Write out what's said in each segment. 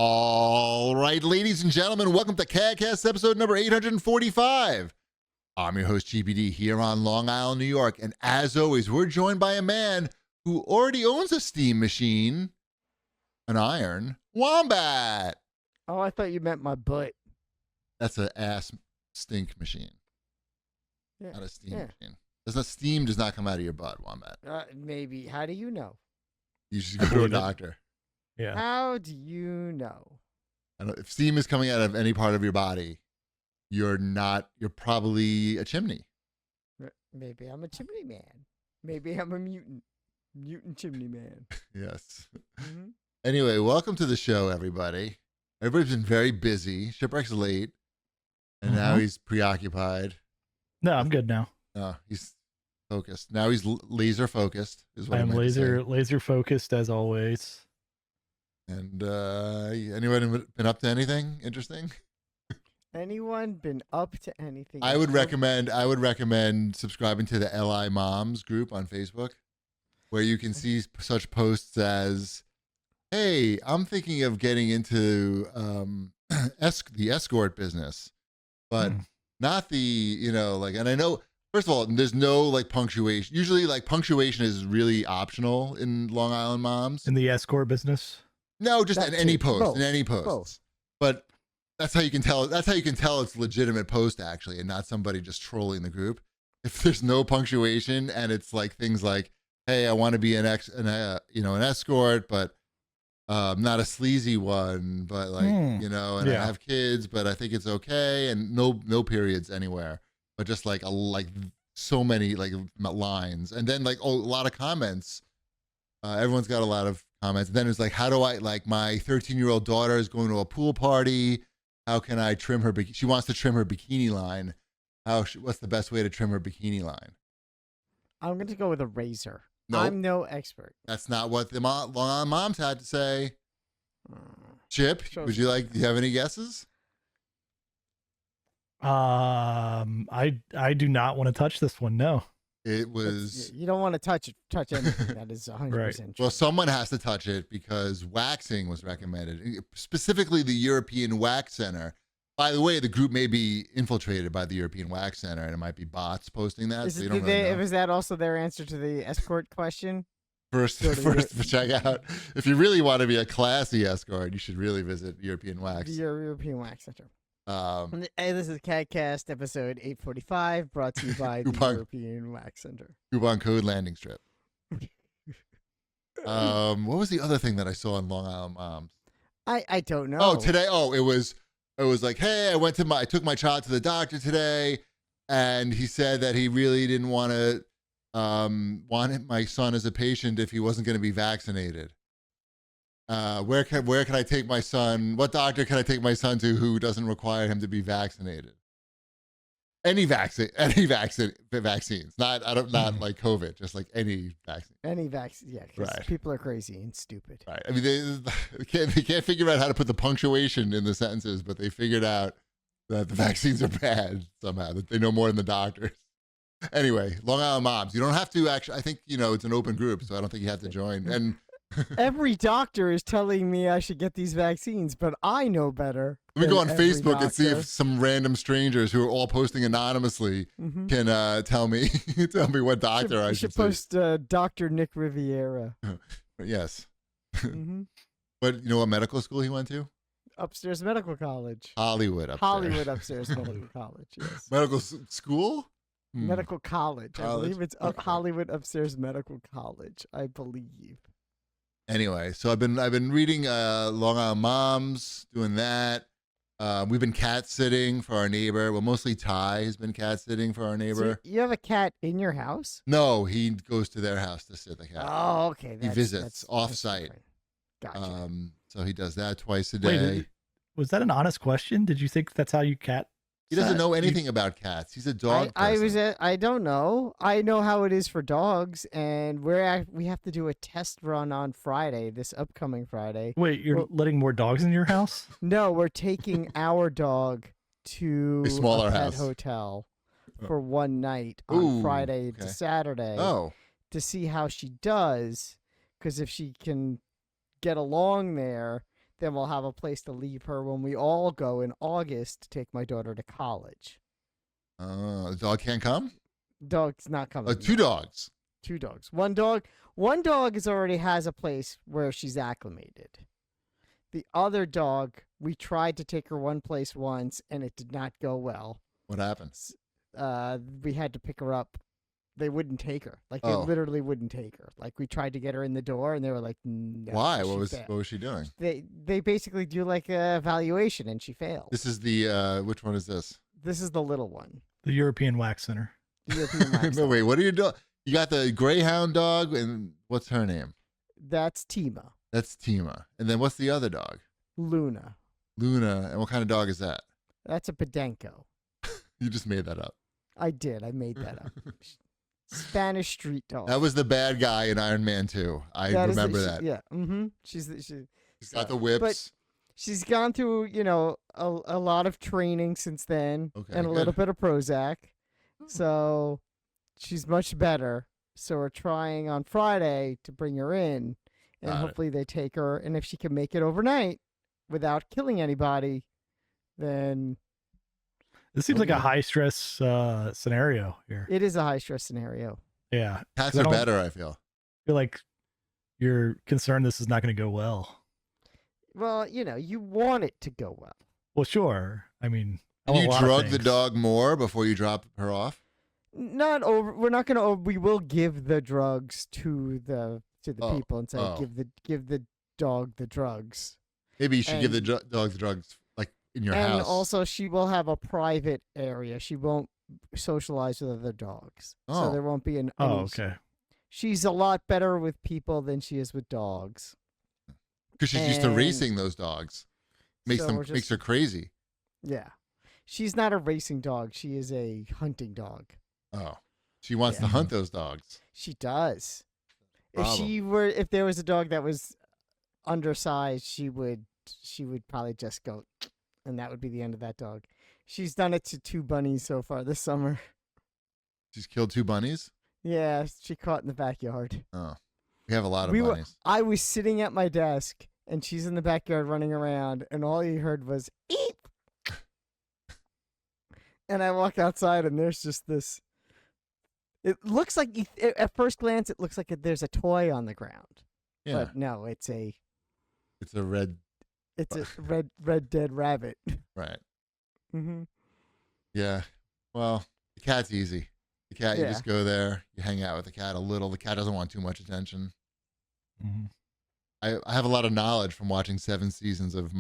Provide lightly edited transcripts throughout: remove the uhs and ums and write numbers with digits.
All right, ladies and gentlemen, welcome to CAGcast episode number 845. I'm your host, GBD, here on Long Island, New York. And as always, we're joined by a man who already owns a steam machine, an iron, Wombat. Oh, I thought you meant my butt. That's an ass stink machine, not a steam machine. Steam does not come out of your butt, Wombat. Maybe. How do you know? You should go to a doctor. Yeah. How do you know? I don't, if steam is coming out of any part of your body, you're probably a chimney. Maybe I'm a chimney man. Maybe I'm a mutant chimney man. Yes. Mm-hmm. Anyway, welcome to the show, everybody. Everybody's been very busy. Shipwreck's late, and now he's preoccupied. No, I'm good now. He's focused. Now he's laser focused. Is what I'm laser focused as always. And anyone been up to anything interesting? Anyone been up to anything? I would recommend subscribing to the LI Moms group on Facebook, where you can see such posts as, "Hey, I'm thinking of getting into the escort business, but not the And I know, first of all, there's no punctuation. Usually, punctuation is really optional in Long Island Moms. In the escort business. No, just in any post. Both. In any post. Both. But that's how you can tell. That's how you can tell it's a legitimate post, actually, and not somebody just trolling the group. If there's no punctuation and it's things like, "Hey, I want to be an escort, but not a sleazy one, but and I have kids, but I think it's okay," and no periods anywhere, but just so many lines, and then a lot of comments. Everyone's got a lot of comments. And then it's how do I, my 13-year-old daughter is going to a pool party. How can I trim her? She wants to trim her bikini line. What's the best way to trim her bikini line? I'm going to go with a razor. Nope. I'm no expert. That's not what the Long Island Moms had to say. Chip, do you have any guesses? I do not want to touch this one. No. It was. You don't want to touch anything. That is 100% right. true. Well, someone has to touch it because waxing was recommended, specifically the European Wax Center. By the way, the group may be infiltrated by the European Wax Center, and it might be bots posting that. So you don't really know. Was that also their answer to the escort question? First, check out. If you really want to be a classy escort, you should really visit European Wax. The European Wax Center. Hey, this is CAGcast episode 845, brought to you by the European Wax Center. Coupon code landing strip. What was the other thing that I saw in Long Island Moms? I don't know. Oh, today. Oh, it was hey, I took my child to the doctor today, and he said that he really didn't want my son as a patient if he wasn't going to be vaccinated. Where can I take my son? What doctor can I take my son to who doesn't require him to be vaccinated? Any vaccines, not like COVID, just any vaccine. Any vaccine, yeah. Right. People are crazy and stupid. Right. I mean, they can't figure out how to put the punctuation in the sentences, but they figured out that the vaccines are bad somehow. That they know more than the doctors. Anyway, Long Island Moms. You don't have to actually. I think it's an open group, so I don't think you have to join. And every doctor is telling me I should get these vaccines, but I know better. Let me go on Facebook and see if some random strangers who are all posting anonymously can tell me what doctor I should post Dr. Nick Riviera. Yes. But you know what medical school he went to? Upstairs Medical College. Hollywood Upstairs Medical College, yes. Medical school? Medical college. I believe it's Hollywood Upstairs Medical College, I believe. Anyway, so I've been reading Long Island Moms, doing that. We've been cat sitting for our neighbor. Well, mostly Ty has been cat sitting for our neighbor. So you have a cat in your house? No, he goes to their house to sit the cat. Oh, okay. He visits off-site. Gotcha. So he does that twice a day. Wait, was that an honest question? Did you think that's how you cat? He doesn't know anything about cats. He's a dog person. I don't know. I know how it is for dogs, and we have to do a test run on Friday, this upcoming Friday. Wait, you're letting more dogs in your house? No, we're taking our dog to a smaller pet house hotel for one night on Friday to Saturday to see how she does, because if she can get along there, then we'll have a place to leave her when we all go in August to take my daughter to college. The dog can't come? Dog's not coming. Two dogs. 2 dogs. One dog already has a place where she's acclimated. The other dog, we tried to take her one place once, and it did not go well. What happened? We had to pick her up. They wouldn't take her. Like, they literally wouldn't take her. Like, we tried to get her in the door, and they were like, no. Why? What was she doing? They basically do, like, a evaluation, and she failed. This is the, which one is this? This is the little one. The European Wax Center. The European wax No, dog. wait, what are you doing? You got the Greyhound dog, and what's her name? That's Tima. That's Tima. And then what's the other dog? Luna. Luna. And what kind of dog is that? That's a Podenco. You just made that up. I did. I made that up. Spanish street dog. That was the bad guy in Iron Man 2. I remember that. Yeah. Mm-hmm. She's got the whips. But she's gone through, a lot of training since then, and a little bit of Prozac. So she's much better. So we're trying on Friday to bring her in, and hopefully they take her. And if she can make it overnight without killing anybody, then this seems like a high stress scenario here. it is a high stress scenario. Yeah, Cats are better, I feel. I feel like you're concerned this is not going to go well. Well, you want it to go well. Well, sure. I mean, Can you drug the dog more before you drop her off? Not over. We're not gonna. We will give the drugs to the people and say give the dog the drugs. Maybe you should give the dog the drugs like in your house. And also, she will have a private area. She won't socialize with other dogs, so there won't be an. Okay. She's a lot better with people than she is with dogs. Because she's used to racing those dogs. Makes her crazy. Yeah, she's not a racing dog. She is a hunting dog. Oh, she wants to hunt those dogs. She does. Problem. If there was a dog that was undersized, she would probably just go, and that would be the end of that dog. She's done it to 2 bunnies so far this summer. She's killed 2 bunnies? Yeah, she caught in the backyard. Oh, we have a lot of bunnies. I was sitting at my desk, and she's in the backyard running around, and all you heard was, eep! And I walk outside, and there's just this. It looks like, at first glance, it looks like there's a toy on the ground. Yeah. But no, it's a red dead rabbit. Right. Mm-hmm. Yeah. Well, the cat's easy. The cat, you just go there, you hang out with the cat a little. The cat doesn't want too much attention. Mm-hmm. I have a lot of knowledge from watching 7 seasons of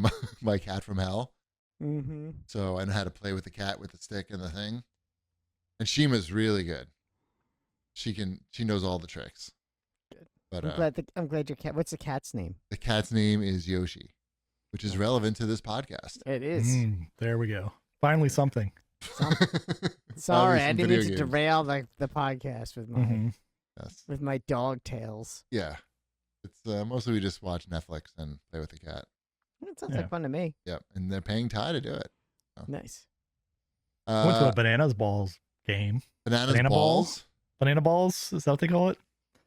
My Cat from Hell. Mm-hmm. So I know how to play with the cat with the stick and the thing. And Shima's really good. She knows all the tricks. Good. But I'm glad your cat. What's the cat's name? The cat's name is Yoshi, which is relevant to this podcast. It is. There we go. Finally something. Sorry, I didn't mean to derail the podcast with my dog tales. Yeah. It's mostly we just watch Netflix and play with the cat. That sounds like fun to me. Yep. And they're paying Ty to do it. So. Nice. I went to a Bananas Balls game. Banana balls? Banana Balls? Is that what they call it?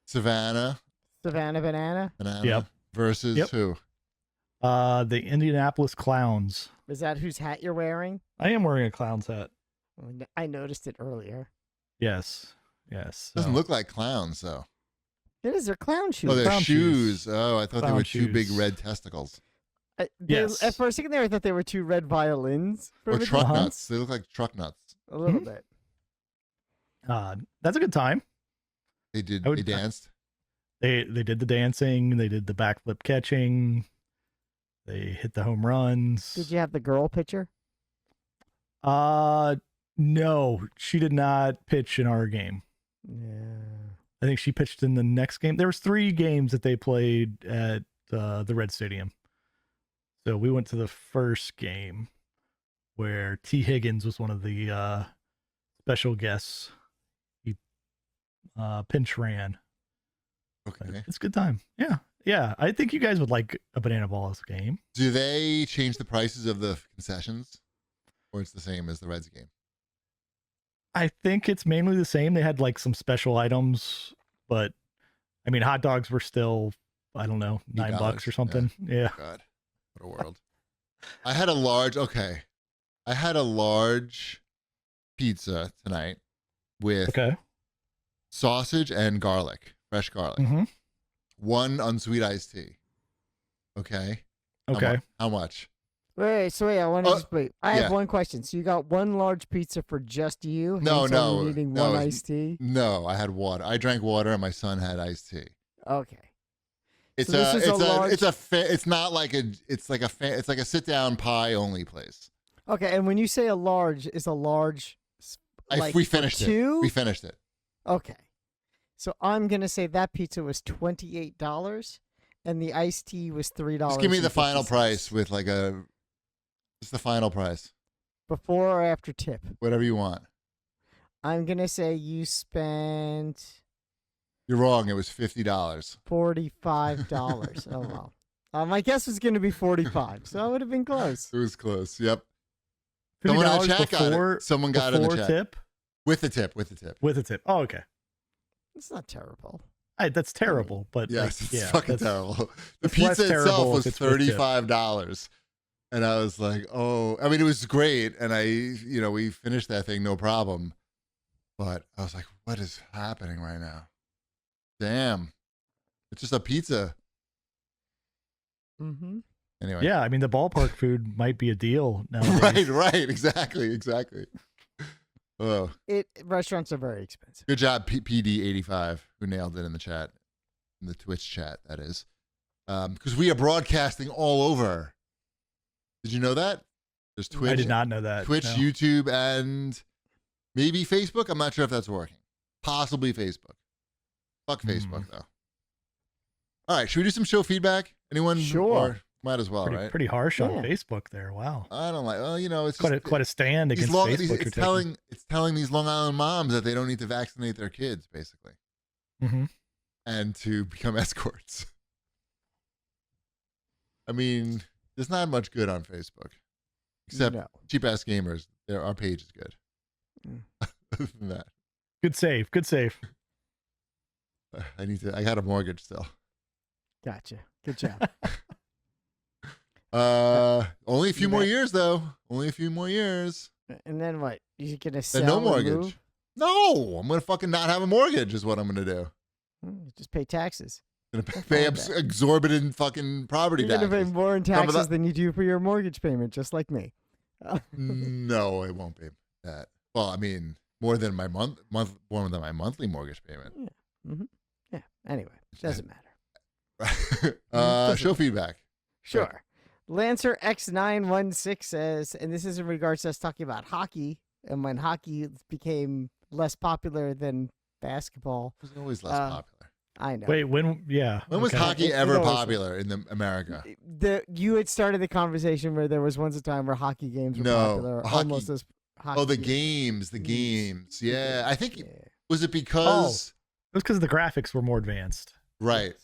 Savannah Banana. Yep. Versus who? The Indianapolis Clowns. Is that whose hat you're wearing? I am wearing a clown's hat. I noticed it earlier. Yes. Doesn't look like clowns, though. It is. They're clown shoes. Oh, they're clown shoes. shoes. Oh, I thought they were 2 big red testicles. Yes. At first second there, I thought they were 2 red violins. Or truck nuts. They look like truck nuts. A little bit. That's a good time. They danced. They did the dancing. They did the backflip catching. They hit the home runs. Did you have the girl pitcher? No, she did not pitch in our game. Yeah. I think she pitched in the next game. There was 3 games that they played at the Red Stadium. So we went to the first game where T. Higgins was one of the special guests. He pinch ran. Okay. It's a good time. Yeah. I think you guys would like a Banana Balls game. Do they change the prices of the concessions? Or it's the same as the Reds game? I think it's mainly the same. They had like some special items, but I mean, hot dogs were still, I don't know, $9 or something. Yeah. God, What a world. I had a large pizza tonight with sausage and garlic, fresh garlic. Mm-hmm. One unsweet iced tea. Okay. How much? Wait, I want to just wait. I have one question. So you got one large pizza for just you? No. Needing one iced tea? No, I had water. I drank water and my son had iced tea. Okay. It's it's not like it's like a sit down pie only place. Okay, and when you say a large, is a large like we finished two? it. We finished it. Okay. So I'm gonna say that pizza was $28 and the iced tea was $3. Just give me the final price with just the final price. Before or after tip? Whatever you want. I'm gonna say you spent. You're wrong. It was $50. $45. Oh well. My guess was gonna be $45, so I would have been close. It was close. Yep. Someone in the chat got it. Someone got it in the chat. Tip? With the tip. With the tip. Oh, okay. It's not terrible. That's terrible, but yes, it's fucking terrible. The pizza itself was $35, and I was like, "Oh, I mean, it was great." And we finished that thing no problem, but I was like, "What is happening right now? Damn, it's just a pizza." Mm-hmm. Anyway, yeah, I mean, the ballpark food might be a deal nowadays. right, exactly. Oh, restaurants are very expensive. Good job, PD85, who nailed it in the chat, in the Twitch chat. That is, because we are broadcasting all over. Did you know that? There's Twitch. I did not know that. Twitch, no. YouTube, and maybe Facebook. I'm not sure if that's working. Possibly Facebook. Fuck Facebook though. All right, should we do some show feedback? Anyone? Sure. Might as well, right? Pretty harsh on Facebook there. Wow. I don't like. Well, it's quite a stand against Facebook. It's telling these Long Island moms that they don't need to vaccinate their kids, basically, and to become escorts. I mean, there's not much good on Facebook, except cheap ass gamers. Our page is good. Other than that, good save. I got a mortgage still. Gotcha. Good job. Only a few more years though. Only a few more years. And then what? You're gonna sell? No mortgage. Move? No, I'm gonna fucking not have a mortgage. Is what I'm gonna do. Just pay taxes. Gonna pay exorbitant fucking property taxes. You're gonna pay more in taxes than you do for your mortgage payment, just like me. No, it won't be that. Well, I mean, more than my more than my monthly mortgage payment. Yeah. Mm-hmm. Yeah. Anyway, doesn't matter. Show feedback. Sure. Right. Lancer X916 says, and this is in regards to us talking about hockey, and when hockey became less popular than basketball. It was always less popular. I know. Wait, when was hockey ever popular in America? You had started the conversation where there was once a time where hockey games were popular, almost as hockey. Oh, the games. Yeah, I think was it because it was because the graphics were more advanced. Right.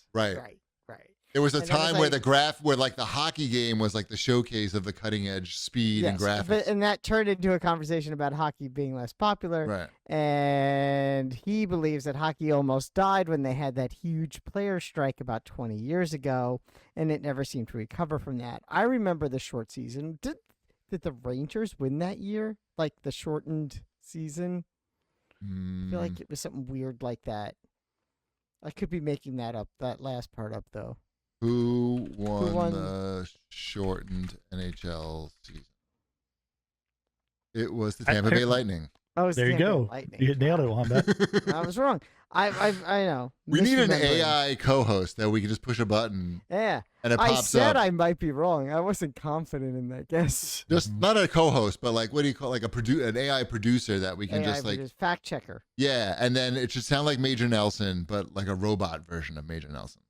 There was a time where the hockey game was like the showcase of the cutting edge speed and graphics. And that turned into a conversation about hockey being less popular. Right. And he believes that hockey almost died when they had that huge player strike about 20 years ago, and it never seemed to recover from that. I remember the short season. Did the Rangers win that year? Like the shortened season? I feel like it was something weird like that. I could be making that last part up, though. Who won the shortened NHL season? It was the Tampa Bay Lightning. Oh, there you go. You nailed it, Wanda. I was wrong. I know. We need an AI co-host that we can just push a button. Yeah. And it pops up. I said I might be wrong. I wasn't confident in that guess. Just not a co-host, but like, what do you call, like an AI producer that we can just like fact checker. Yeah, and then it should sound like Major Nelson, but like a robot version of Major Nelson.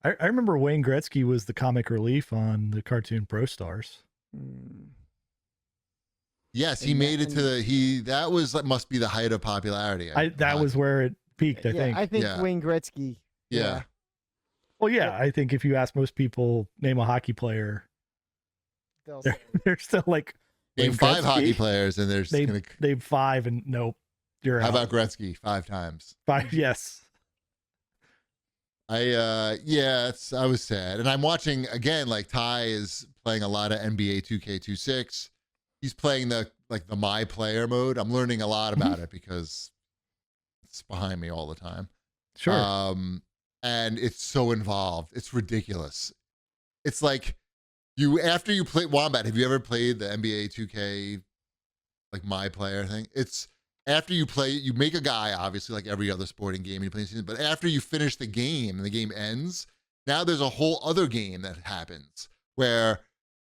I remember Wayne Gretzky was the comic relief on the cartoon Pro Stars. Yes, he made it to that must be the height of popularity. That was where it peaked, I think. I think Wayne Gretzky. Yeah. Well, yeah, I think if you ask most people, name a hockey player, they're still like, name 5 hockey players, and there's name 5, and nope, you're out. How about Gretzky 5 times? 5, yes. I was sad. And I'm watching again, like Ty is playing a lot of NBA 2K26. He's playing the my player mode. I'm learning a lot about it because it's behind me all the time. Sure. And it's so involved. It's ridiculous. It's like after you play Wombat, have you ever played the NBA 2K like my player thing? It's after you play, you make a guy, obviously, like every other sporting game you play season, but after you finish the game and the game ends, now there's a whole other game that happens where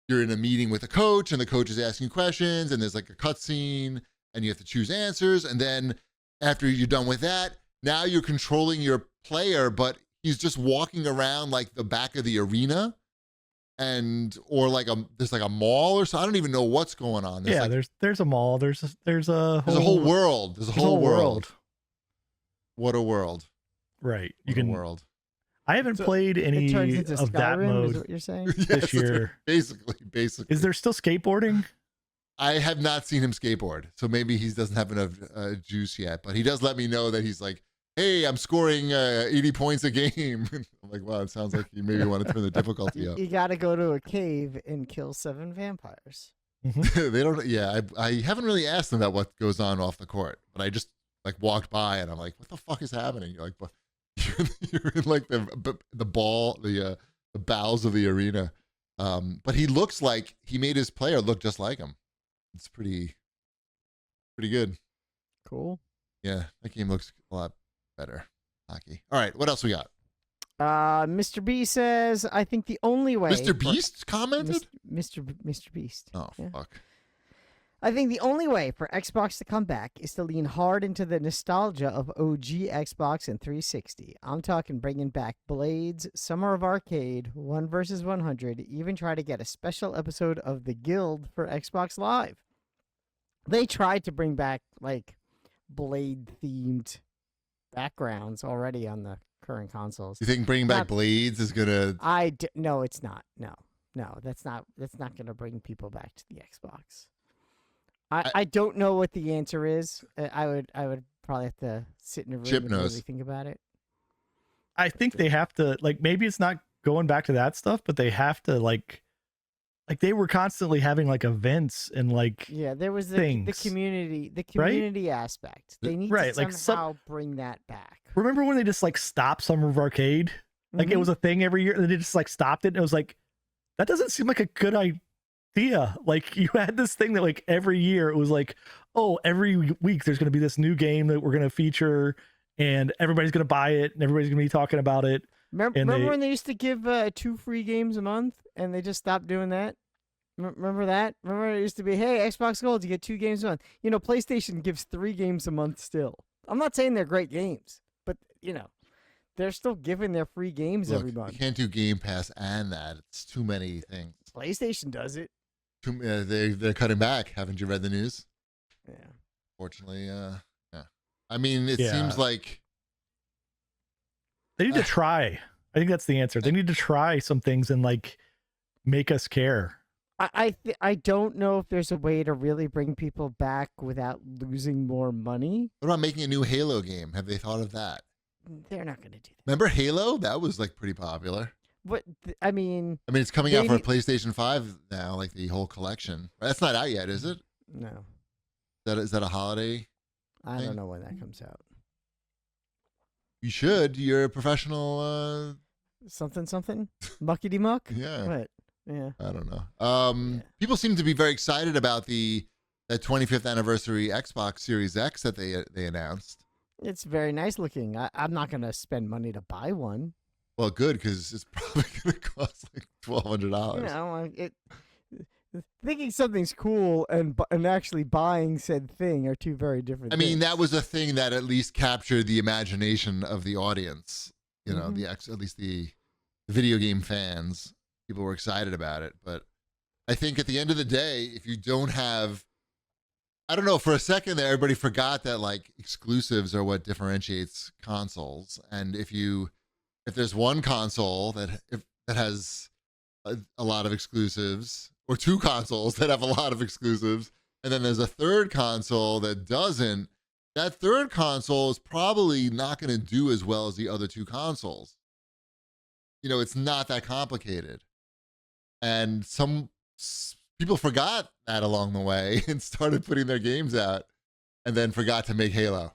you're in a meeting with a coach and the coach is asking questions and there's like a cutscene and you have to choose answers. And then after you're done with that, now you're controlling your player, but he's just walking around like the back of the arena or like there's like a mall or so. I don't even know what's going on. There's a mall. There's a whole world. There's a whole world. What a world. Right. World. I haven't played any of Skyrim, that mode is what you're saying? this year. Basically. Is there still skateboarding? I have not seen him skateboard, so maybe he doesn't have enough juice yet. But he does let me know that he's like, hey, I'm scoring 80 points a game. I'm like, wow, it sounds like you maybe want to turn the difficulty up. You got to go to a cave and kill 7 vampires. They don't. Yeah, I haven't really asked them about what goes on off the court, but I just like walked by and I'm like, what the fuck is happening? You're like, you're in like the bowels of the arena. But he looks like he made his player look just like him. It's pretty good. Cool. Yeah, that game looks a lot better. Hockey. All right, what else we got? Mr. B says, I think the only way. Mr. Beast commented? Mr. Beast. Oh, yeah. Fuck. I think the only way for Xbox to come back is to lean hard into the nostalgia of OG Xbox and 360. I'm talking bringing back Blades, Summer of Arcade, 1 versus 100, even try to get a special episode of The Guild for Xbox Live. They tried to bring back, like, Blade-themed backgrounds already on the current consoles. You think bringing back Blades is gonna? No, it's not. No, that's not gonna bring people back to the Xbox. I don't know what the answer is. I would probably have to sit in a room and really think about it. I think they have to, like, maybe it's not going back to that stuff, but they have to like they were constantly having like events and like there was the community right? aspect. They need to somehow bring that back. Remember when they just like stopped Summer of Arcade? Like it was a thing every year, and they just like stopped it. And it was like, that doesn't seem like a good idea. Like you had this thing that like every year it was like, oh, every week there's going to be this new game that we're going to feature, and everybody's going to buy it, and everybody's going to be talking about it. Remember when they used to give 2 free games a month, and they just stopped doing that? Remember that? Remember it used to be, hey, Xbox Gold, you get 2 games a month. You know, PlayStation gives 3 games a month still. I'm not saying they're great games, but, you know, they're still giving their free games every month. You can't do Game Pass and that. It's too many things. PlayStation does it. They're cutting back. Haven't you read the news? Yeah. Fortunately, yeah. I mean, it seems like they need to try. I think that's the answer. They need to try some things and like make us care. I don't know if there's a way to really bring people back without losing more money. What about making a new Halo game? Have they thought of that? They're not going to do that. Remember Halo? That was like pretty popular. But I mean, it's coming out for PlayStation 5 now, like the whole collection. That's not out yet, is it? No. Is that a holiday? I don't know when that comes out. You should. You're a professional. Something. Muckety muck. Yeah. What? Yeah. I don't know. People seem to be very excited about that 25th anniversary Xbox Series X that they announced. It's very nice looking. I'm not going to spend money to buy one. Well, good, because it's probably going to cost like $1,200. You know, thinking something's cool and actually buying said thing are two very different things. That was a thing that at least captured the imagination of the audience. You know, at least the video game fans. People were excited about it. But I think at the end of the day, if you don't have, I don't know, for a second there, everybody forgot that like exclusives are what differentiates consoles. And if there's one console that has a lot of exclusives, or 2 consoles that have a lot of exclusives, and then there's a third console that doesn't, that third console is probably not going to do as well as the other 2 consoles. it's not that complicated. And some people forgot that along the way and started putting their games out and then forgot to make Halo.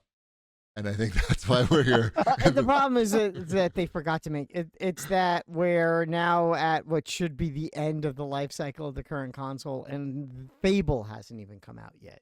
And I think that's why we're here. The problem is that they forgot to make it. It's that we're now at what should be the end of the life cycle of the current console, and Fable hasn't even come out yet.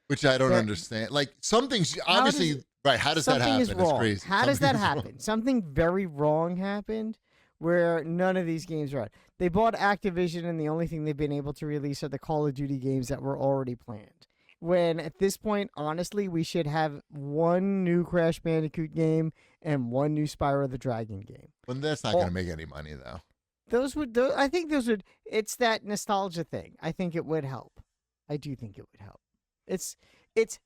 Which I don't understand. Like, some things, obviously, right, how does that happen? Is wrong. It's crazy. How does that happen? Something very wrong happened where none of these games are out. They bought Activision, and the only thing they've been able to release are the Call of Duty games that were already planned. When at this point, honestly, we should have one new Crash Bandicoot game and one new Spyro the Dragon game. Well, that's not going to make any money, though. I think those would. It's that nostalgia thing. I think it would help. I do think it would help. It's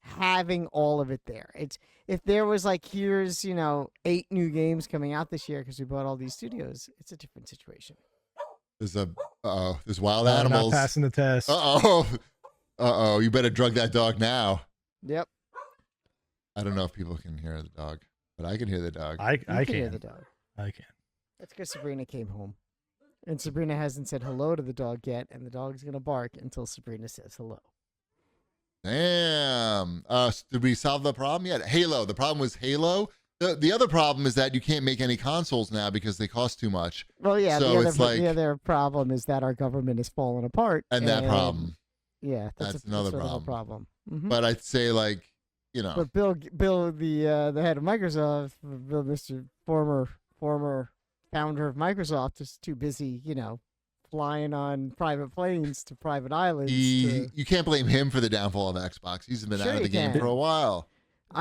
having all of it there. It's if there was like, here's 8 new games coming out this year because we bought all these studios. It's a different situation. There's wild animals not passing the test. Uh-oh, you better drug that dog now. Yep. I don't know if people can hear the dog, but I can hear the dog. I can hear the dog. I can. That's because Sabrina came home. And Sabrina hasn't said hello to the dog yet, and the dog's going to bark until Sabrina says hello. Damn. Did we solve the problem yet? Halo. The problem was Halo. The other problem is that you can't make any consoles now because they cost too much. Well, yeah, so the other problem is that our government is falling apart. And that problem. Yeah, that's another problem. Mm-hmm. But I'd say, like, But Bill, the head of Microsoft, Bill, Mr. former founder of Microsoft, is too busy, flying on private planes to private islands. You can't blame him for the downfall of Xbox. He's been out of the game for a while.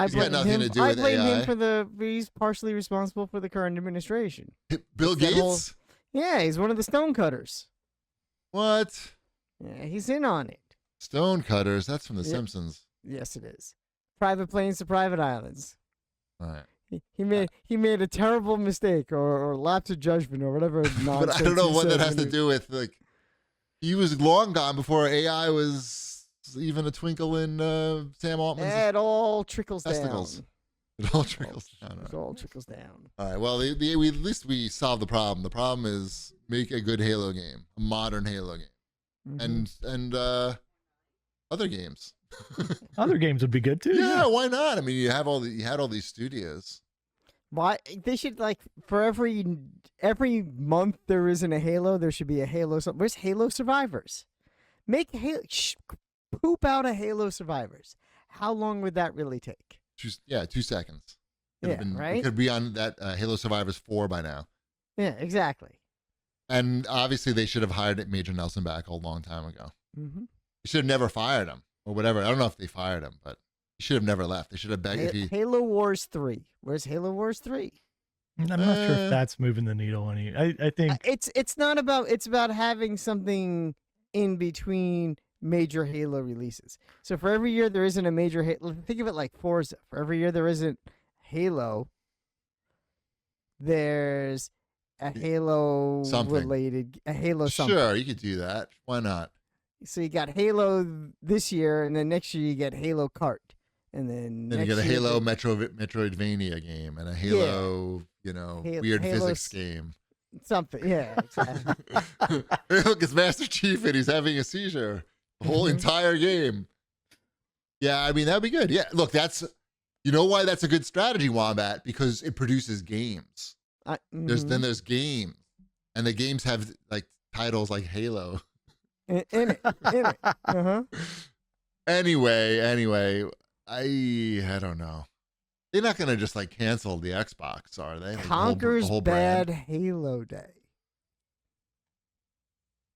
He's got nothing to do with AI. I blame him he's partially responsible for the current administration. Bill Gates? Yeah, he's one of the stonecutters. What? Yeah, he's in on it. Stonecutters? That's from The Simpsons. Yes, it is. Private planes to private islands. All right. He made a terrible mistake or lapse of judgment or whatever nonsense. But I don't know what that has to do with, like, he was long gone before AI was even a twinkle in Sam Altman's. It all trickles testicles. down. It all trickles down. It all trickles down. All right. Well, at least we solved the problem. The problem is make a good Halo game, a modern Halo game, and other games. Other games would be good too. Yeah, why not? I mean, you had all these studios. Why they should, like, for every month there isn't a Halo, there should be a Halo. Where's Halo Survivors? Make Halo. Poop out a Halo Survivors. How long would that really take? 2 seconds. Right. It could be on that Halo Survivors 4 by now. Yeah, exactly. And obviously, they should have hired Major Nelson back a long time ago. Mm-hmm. They should have never fired him or whatever. I don't know if they fired him, but he should have never left. They should have begged. Halo Wars 3. Where's Halo Wars 3? I'm not sure if that's moving the needle any. I think it's not about. It's about having something in between major Halo releases. So for every year there isn't a major Halo. Think of it like Forza. For every year there isn't Halo, there's a Halo related, a Halo something. Sure, you could do that. Why not? So you got Halo this year, and then next year you get Halo Kart, and then you get a Halo Metroidvania game and a Halo, weird physics game. Something, yeah. Exactly. Hey, look, it's Master Chief and he's having a seizure. The whole entire game. Yeah, I mean, that'd be good. Yeah, look, you know why that's a good strategy, Wombat? Because it produces games. There's games, and the games have like titles like Halo. In it. Uh-huh. Anyway, I don't know. They're not gonna just like cancel the Xbox, are they? Like, Conker's the whole Bad brand? Halo Day.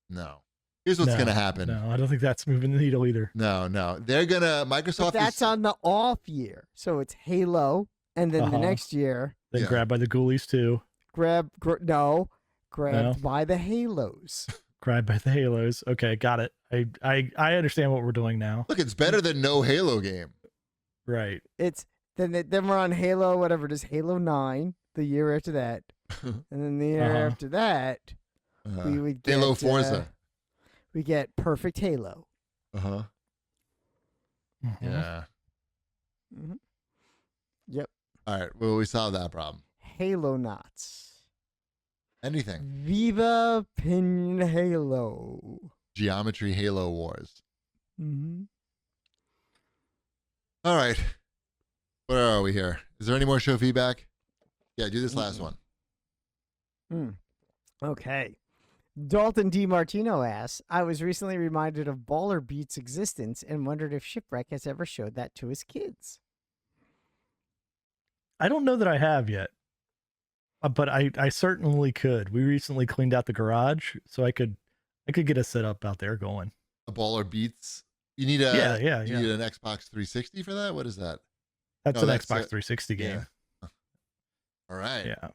No. Here's what's gonna happen. No, I don't think that's moving the needle either. No. They're gonna Microsoft. But that's on the off year, so it's Halo, and then the next year. Then grabbed by the Ghoulies too. Grabbed by the Halos. Grabbed by the Halos. Okay, got it. I understand what we're doing now. Look, it's better than no Halo game. Right. It's then we're on Halo, whatever it is, Halo 9 the year after that, and then the year after that, we would get Halo Forza. We get Perfect Halo. Yeah. Mm-hmm. Yep. All right. Well, we solved that problem. Halo Knots. Anything. Viva Pin Halo. Geometry Halo Wars. Mm-hmm. All right. Where are we here? Is there any more show feedback? Yeah, do this last one. Okay. Dalton D. Martino asks, I was recently reminded of Baller Beat's existence and wondered if Shipwreck has ever showed that to his kids. I don't know that I have yet, but I certainly could. We recently cleaned out the garage, so I could get a setup out there going. A Baller Beats. You need you need an Xbox 360 for that? What is that? That's an Xbox 360 game. Yeah. All right. Yeah.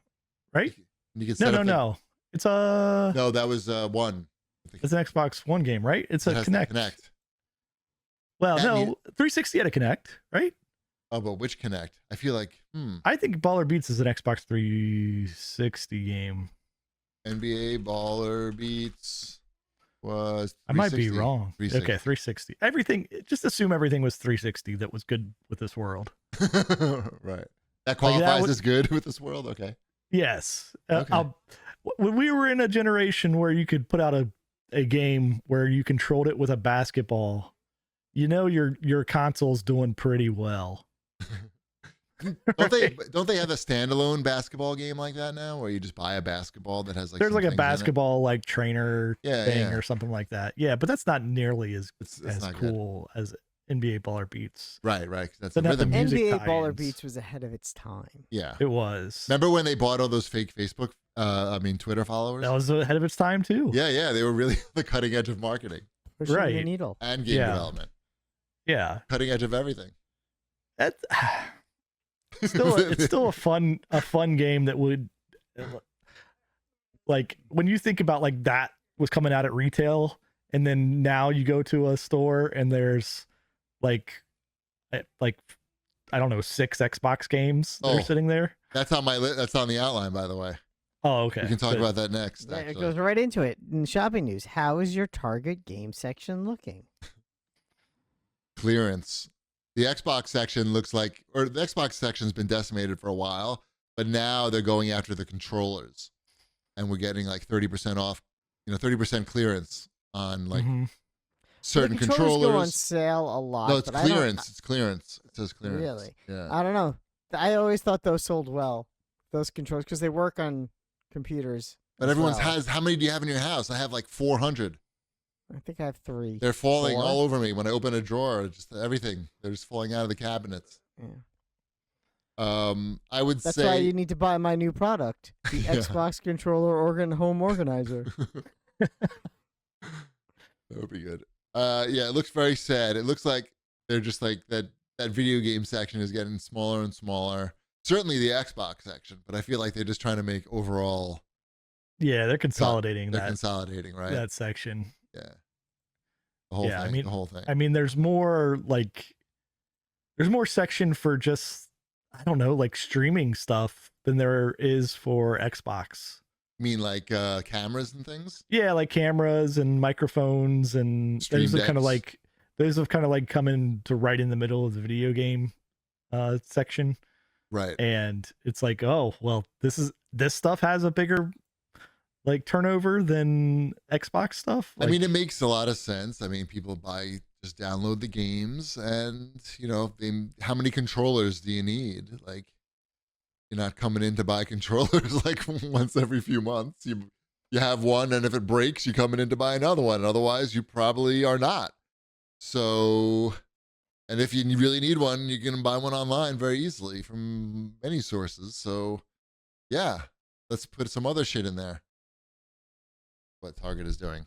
Right? You can set No. It's a No, that was one. It's an Xbox One game, right? It's a Kinect. Well, no, 360 had a Kinect, right? Oh, but which Kinect? I feel like I think Baller Beats is an Xbox 360 game. NBA Baller Beats was 360. I might be wrong. 360. Okay, 360. Everything, just assume everything was 360 that was good with this world. Right. That qualifies as good with this world? Okay. Yes. Okay. When we were in a generation where you could put out a game where you controlled it with a basketball, your console's doing pretty well. Don't they have a standalone basketball game like that now, where you just buy a basketball that has there's like a basketball like trainer thing or something like that. Yeah, but that's not nearly as cool as NBA Baller Beats. Right. That's the rhythm. NBA Baller Beats was ahead of its time. Yeah, it was. Remember when they bought all those fake Facebook, Twitter followers? That was ahead of its time too. Yeah, they were really the cutting edge of marketing, pushing the needle, and game development. Yeah, cutting edge of everything. That's it's still a fun game that would, like, when you think about like that was coming out at retail, and then now you go to a store and there's like I don't know, 6 Xbox games that are sitting there. That's on my list. That's on the outline, by the way. Oh, okay. We can talk about that next. Yeah, it goes right into it. In shopping news, how is your Target game section looking? Clearance. The Xbox section looks like, or the Xbox section's been decimated for a while, but now they're going after the controllers, and we're getting like 30% off, 30% clearance on like certain the controllers controllers. Go on sale a lot. No, it's clearance. It's clearance. It says clearance. Really? Yeah. I don't know. I always thought those sold well, those controllers, because they work on computers. But everyone's has. How many do you have in your house? I have like 400. I think I have 3. They're falling all over me when I open a drawer. Just everything. They're just falling out of the cabinets. Yeah. I would say that's why you need to buy my new product, the Xbox controller home organizer. That would be good. Yeah, it looks very sad. It looks like they're just like that video game section is getting smaller and smaller. Certainly the Xbox section, but I feel like they're just trying to make overall. Yeah, they're consolidating They're consolidating, right? That section. Yeah. The whole thing. The whole thing. I mean, there's more section for just, I don't know, like streaming stuff than there is for Xbox. You mean like cameras and things? Yeah, like cameras and microphones, and those have kind of like come in to right in the middle of the video game section. Right. And it's like, oh, well, this stuff has a bigger like turnover than Xbox stuff. I mean, it makes a lot of sense. I mean, people just download the games, and how many controllers do you need? Like, you're not coming in to buy controllers like once every few months. You have one, and if it breaks, you're coming in to buy another one. Otherwise, you probably are not. So, and if you really need one, you can buy one online very easily from many sources. So, yeah, let's put some other shit in there. What Target is doing.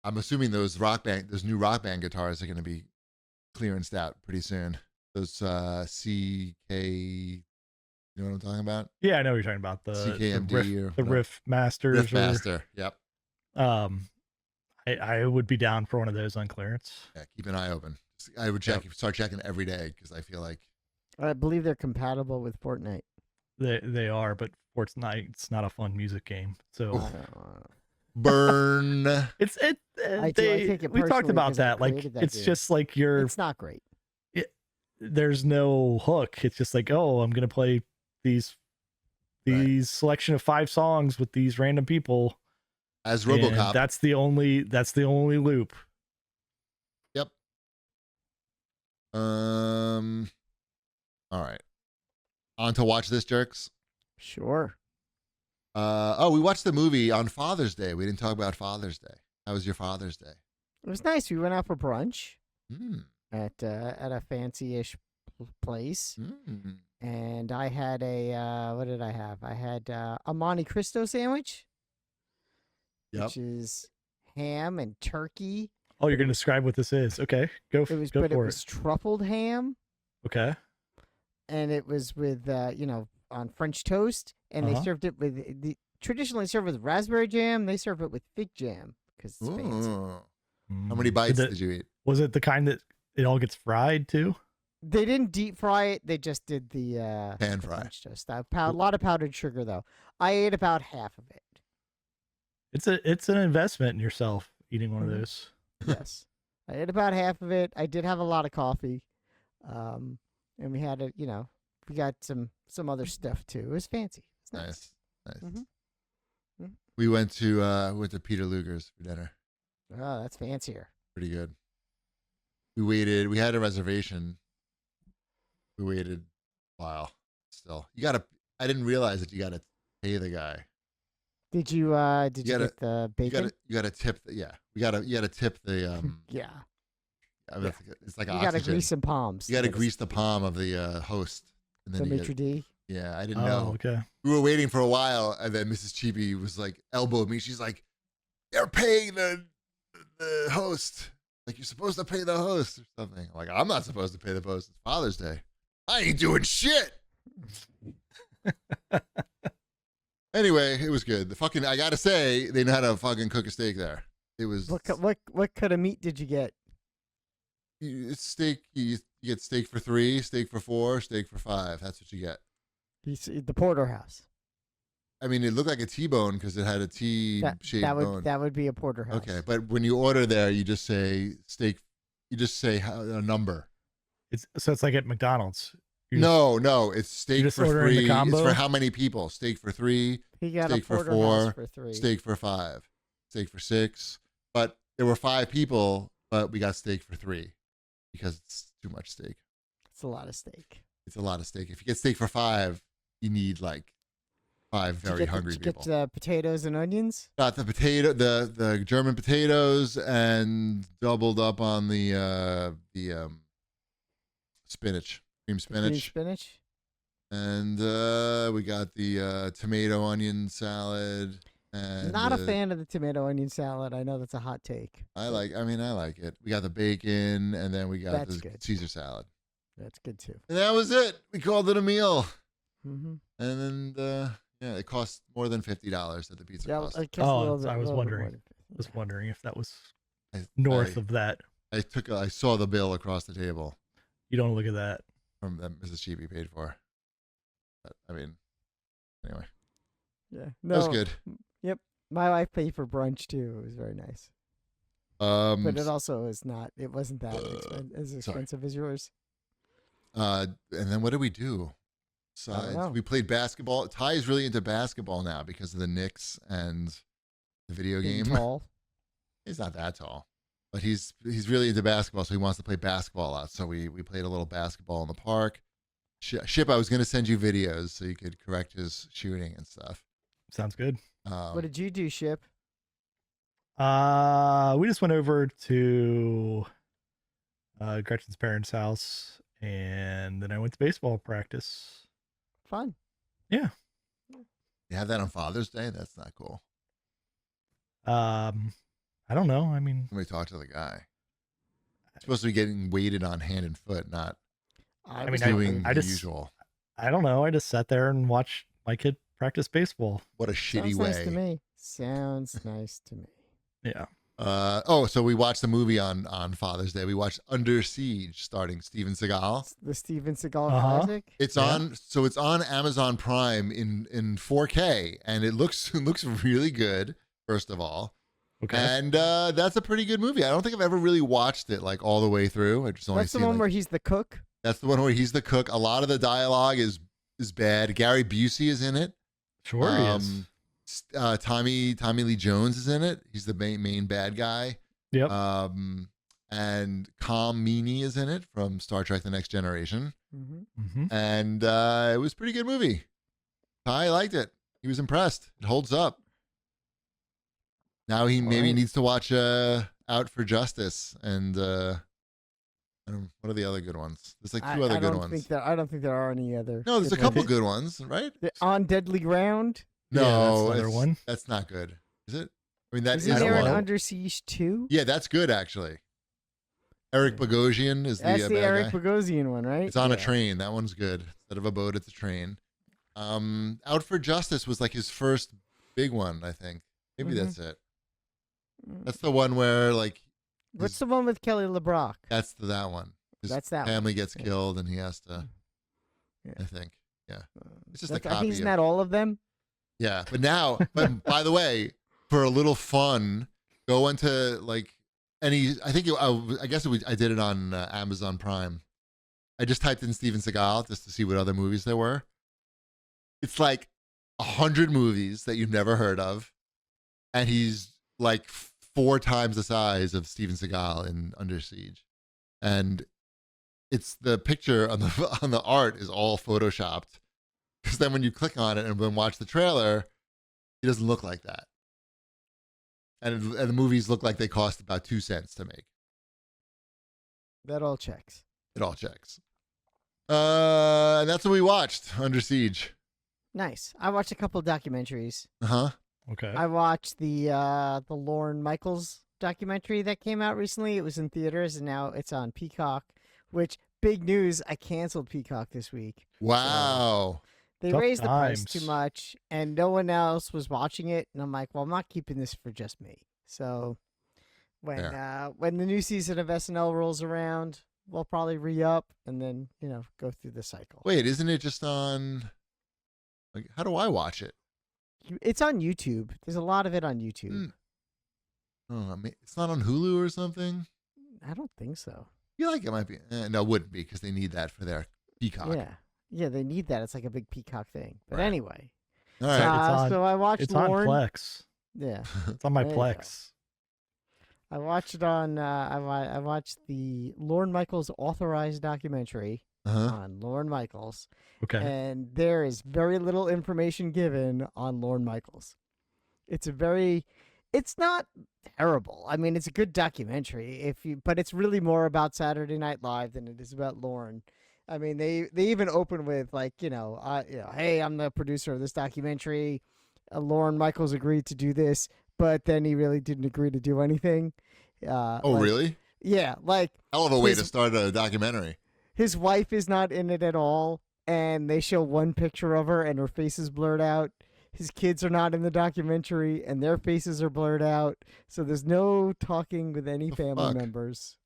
I'm assuming those new Rock Band guitars are going to be clearanced out pretty soon. Those CK, you know what I'm talking about? Yeah, I know what you're talking about. The Riff Masters. Riff Master. Yep. I would be down for one of those on clearance. Yeah, keep an eye open. I would start checking every day, because I feel like I believe they're compatible with Fortnite. They are, but Fortnite's not a fun music game. So burn. I take it we talked about that. Like, it's game. Just like it's not great. There's no hook. It's just like, oh, I'm gonna play these these selection of 5 songs with these random people as RoboCop. And that's the only loop. Yep. All right. On to watch this, jerks. Sure. We watched the movie on Father's Day. We didn't talk about Father's Day. How was your Father's Day? It was nice. We went out for brunch Mm. at a fancy-ish place. Mm. And I had a what did I have? I had a Monte Cristo sandwich, which is ham and turkey. Oh, you're gonna describe what this is? Okay, go for it. It was truffled ham. Okay. And it was with on French toast, and they served it with traditionally served with raspberry jam. They serve it with fig jam because it's fancy. How many bites did you eat? Was it the kind that it all gets fried too? They didn't deep fry it. They just did the pan fry. French toast. A lot of powdered sugar, though. I ate about half of it. It's an investment in yourself eating one of those. Yes, I ate about half of it. I did have a lot of coffee, and we had we got some other stuff too. It was fancy. It's nice. Mm-hmm. We went to Peter Luger's for dinner. Oh, that's fancier. Pretty good. We waited. We had a reservation. We waited a while. Still, I didn't realize that you gotta pay the guy. Did you get the bacon? You gotta tip. You gotta tip the. Yeah. It's like you oxygen. Gotta grease some palms. You gotta grease the palm of the host. And then the maitre d'. Yeah, I didn't know. Okay. We were waiting for a while, and then Mrs. Cheapy was like, elbowed me. She's like, "They're paying the host. Like, you're supposed to pay the host or something." I'm like, "I'm not supposed to pay the host. It's Father's Day. I ain't doing shit." Anyway, it was good. I gotta say, they know how to fucking cook a steak there. It was. What kind of meat did you get? It's steak. You get steak for 3, steak for 4, steak for 5. That's what you get. The porterhouse. I mean, it looked like a T-bone because it had a T-shaped bone. That would be a porterhouse. Okay, but when you order there, you just say steak. You just say a number. It's like at McDonald's. No, it's steak for 3. It's for how many people? Steak for 3. He got steak a porterhouse for 3. Steak for 5. Steak for 6. But there were 5 people, but we got steak for 3 because it's too much steak. It's a lot of steak. It's a lot of steak. If you get steak for 5, you need like 5 very hungry people. Did you get potatoes and onions? Got the the German potatoes, and doubled up on the spinach, cream spinach. And we got the tomato onion salad. And not a fan of the tomato onion salad. I know that's a hot take. I like it. We got the bacon, and then we got the Caesar salad. That's good too. And that was it. We called it a meal. Mm-hmm. And then it cost more than $50 at the pizza cost. I was wondering if that was north of that. I saw the bill across the table. You don't look at that. From that Mrs. Cheapy paid for. But, I mean, anyway. Yeah. No, that was good. Yep. My wife paid for brunch too. It was very nice. But it also is not. It wasn't that as expensive as yours. And then what did we do? So we played basketball. Ty is really into basketball now because of the Knicks and the video game. Tall. He's not that tall, but he's really into basketball, so he wants to play basketball out. So we played a little basketball in the park. Ship, I was going to send you videos so you could correct his shooting and stuff. Sounds good. What did you do, Ship? We just went over to Gretchen's parents' house, and then I went to baseball practice. Fun. Yeah. You have that on Father's Day? That's not cool. I don't know. I mean, let me talk to the guy. It's supposed to be getting weighted on hand and foot, not. Doing the usual. I don't know. I just sat there and watched my kid practice baseball. What a shitty Sounds way. Nice to me. Sounds nice to me. Yeah. So we watched the movie on Father's Day. We watched Under Siege, starring Steven Seagal. The Steven Seagal classic. It's on. So it's on Amazon Prime in 4K, and it looks really good. First of all, okay, and that's a pretty good movie. I don't think I've ever really watched it like all the way through. I just only That's the one where he's the cook. That's the one where he's the cook. A lot of the dialogue is bad. Gary Busey is in it. Sure he is. Tommy Lee Jones is in it. He's the main bad guy. Yep. And Colm Meaney is in it from Star Trek: The Next Generation. Mm-hmm. And it was a pretty good movie. I liked it. He was impressed. It holds up. Now he maybe needs to watch Out for Justice and what are the other good ones? There's like two other good ones. I don't think there are any other. No, there's a couple good ones, right? On Deadly Ground. No, that's another one. That's not good. Is it? I mean, that is there one. an Under Siege 2? Yeah, that's good actually. Eric Bogosian is that's the bad Eric guy. Bogosian one, right? It's on a train. That one's good. Instead of a boat, it's a train. Out for Justice was like his first big one, I think. Maybe that's it. That's the one where like. What's the one with Kelly LeBrock? That's that one. His family gets killed and he has to. Yeah. I think. Yeah. It's just a copy. Isn't that all of them? Yeah, but by the way, for a little fun, go into like any. I think I guess I did it on Amazon Prime. I just typed in Steven Seagal just to see what other movies there were. It's like 100 movies that you've never heard of, and he's like 4 times the size of Steven Seagal in Under Siege, and it's the picture on the art is all photoshopped. Because then when you click on it and then watch the trailer, he doesn't look like that. And the movies look like they cost about 2 cents to make. That all checks. It all checks. And that's what we watched, Under Siege. Nice. I watched a couple of documentaries. Uh-huh. Okay. I watched the Lorne Michaels documentary that came out recently. It was in theaters and now it's on Peacock, which, big news, I canceled Peacock this week. Wow. So they raised the price too much and no one else was watching it. And I'm like, well, I'm not keeping this for just me. So when the new season of SNL rolls around, we'll probably re-up and then, go through the cycle. Wait, isn't it just on, like, how do I watch it? It's on YouTube. There's a lot of it on YouTube. Oh, I mean, it's not on Hulu or something? I don't think so. I feel like it might be. No, it wouldn't be because they need that for their Peacock. Yeah, they need that. It's like a big Peacock thing. But anyway. All right. So I watched It's Lorne. on Plex. Yeah. It's on my Plex. I watched it on, I watched the Lorne Michaels authorized documentary on Lorne Michaels. Okay. And there is very little information given on Lorne Michaels. It's not terrible. I mean, it's a good documentary but it's really more about Saturday Night Live than it is about Lorne. I mean, they even open with like, hey, I'm the producer of this documentary. Lorne Michaels agreed to do this, but then he really didn't agree to do anything. Really? Yeah, like hell of a way to start a documentary. His wife is not in it at all, and they show one picture of her, and her face is blurred out. His kids are not in the documentary, and their faces are blurred out. So there's no talking with any family members.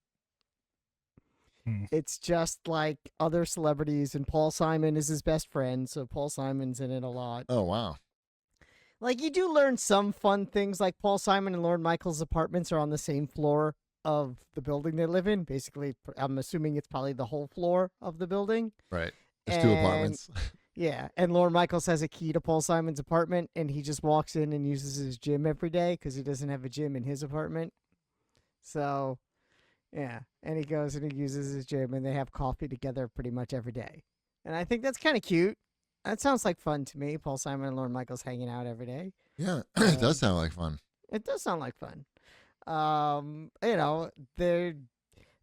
It's just like other celebrities, and Paul Simon is his best friend, so Paul Simon's in it a lot. Oh, wow. Like, you do learn some fun things, like Paul Simon and Lorne Michaels' apartments are on the same floor of the building they live in. Basically, I'm assuming it's probably the whole floor of the building. Right. There's 2 apartments. Yeah, and Lorne Michaels has a key to Paul Simon's apartment, and he just walks in and uses his gym every day because he doesn't have a gym in his apartment. So, yeah, and he goes and he uses his gym, and they have coffee together pretty much every day. And I think that's kind of cute. That sounds like fun to me, Paul Simon and Lorne Michaels hanging out every day. Yeah, it does sound like fun. It does sound like fun.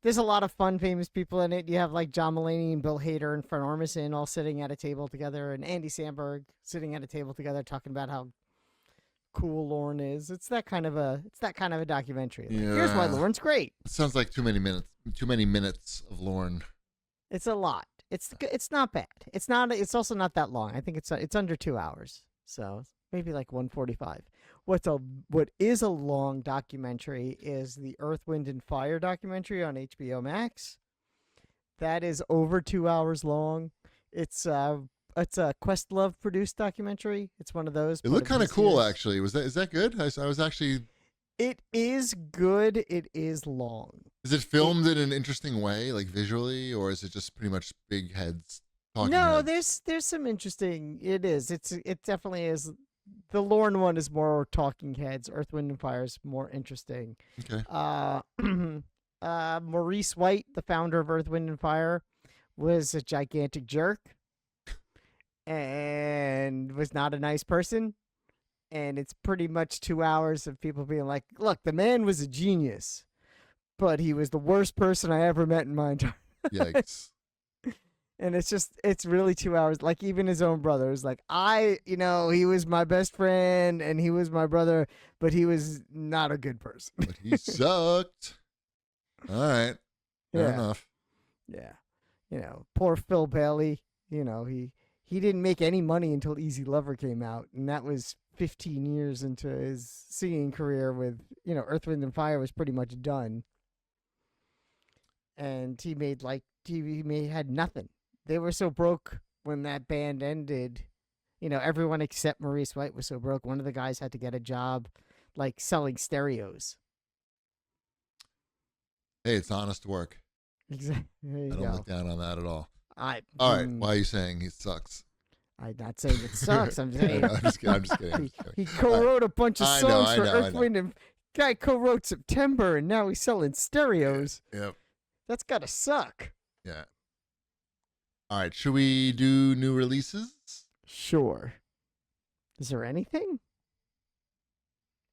There's a lot of fun, famous people in it. You have like John Mulaney and Bill Hader and Fred Armisen all sitting at a table together, and Andy Samberg sitting at a table together talking about how cool Lorne is. It's that kind of a documentary. Like, here's why Lorne's great. It sounds like too many minutes of Lorne. It's a lot. It's not bad. It's also not that long. I think it's under 2 hours. So maybe like 1:45. What is a long documentary is the Earth, Wind, and Fire documentary on HBO Max. That is over 2 hours long. It's a Questlove produced documentary. It's one of those. It looked kind of cool, actually. Is that good? I was actually. It is good. It is long. Is it filmed in an interesting way, like visually, or is it just pretty much big heads? No, there's some interesting. It is. It definitely is. The Lorne one is more Talking Heads. Earth, Wind, and Fire is more interesting. Okay. Maurice White, the founder of Earth, Wind, and Fire, was a gigantic jerk and was not a nice person. And it's pretty much 2 hours of people being like, look, the man was a genius, but he was the worst person I ever met in my entire life. Yikes. And it's really 2 hours. Like, even his own brother was like, he was my best friend and he was my brother, but he was not a good person. But he sucked. All right. Fair enough. Yeah. Poor Phil Bailey, he didn't make any money until Easy Lover came out. And that was 15 years into his singing career with, Earth, Wind, and Fire was pretty much done. And he had nothing. They were so broke when that band ended. Everyone except Maurice White was so broke. One of the guys had to get a job, like, selling stereos. Hey, it's honest work. Exactly. I don't look down on that at all. All right. Why are you saying he sucks? I'm not saying it sucks. I'm saying I'm just kidding. He co-wrote a bunch of songs for Earth, Wind, and guy co-wrote September, and now he's selling stereos. Yep. That's gotta suck. Yeah. All right. Should we do new releases? Sure. Is there anything?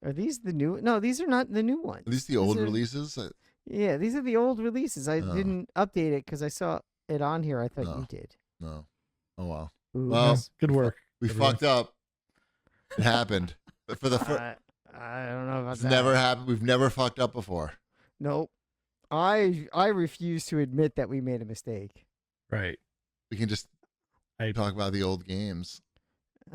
Are these the new? No, these are not the new ones. Are these the old releases? Yeah, these are the old releases. I didn't update it because I saw it on here. I thought you did. No. Oh, wow. Ooh, well, good work. We fucked up. It happened. But for the first... I don't know about that. Never happened. We've never fucked up before. Nope. I refuse to admit that we made a mistake. Right. We can just talk about the old games.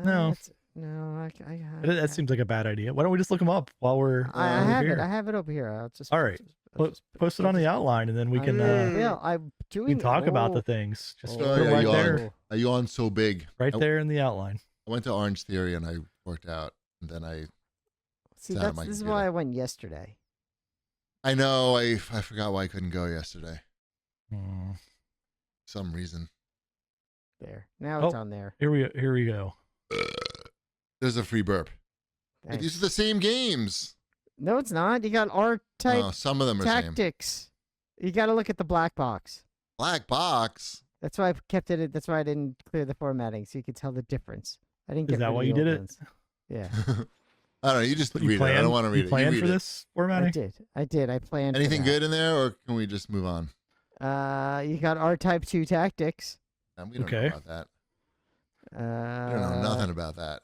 No. That seems like a bad idea. Why don't we just look them up while we're I have here? it. I have it over here. I'll just. All right. Post it on the outline, and then we can. I'm doing. We can talk about the things. Just put it right there. Are you on so big? Right there in the outline. I went to Orange Theory and I worked out, and then I. See, this is why I went yesterday. I know. I forgot why I couldn't go yesterday. Some reason. There. Now it's on there. Here we go. There's a free burp. These are the same games. No, it's not. You got R-type. Oh, some of them are tactics. You got to look at the black box. Black box. That's why I kept it. That's why I didn't clear the formatting, so you could tell the difference. I didn't. Is that why you did it? Yeah. I don't know. You just read it. I don't want to read it. You planned for this formatting? I did. I planned. Anything good in there, or can we just move on? You got R-type 2 tactics. We don't know about that. I don't know nothing about that.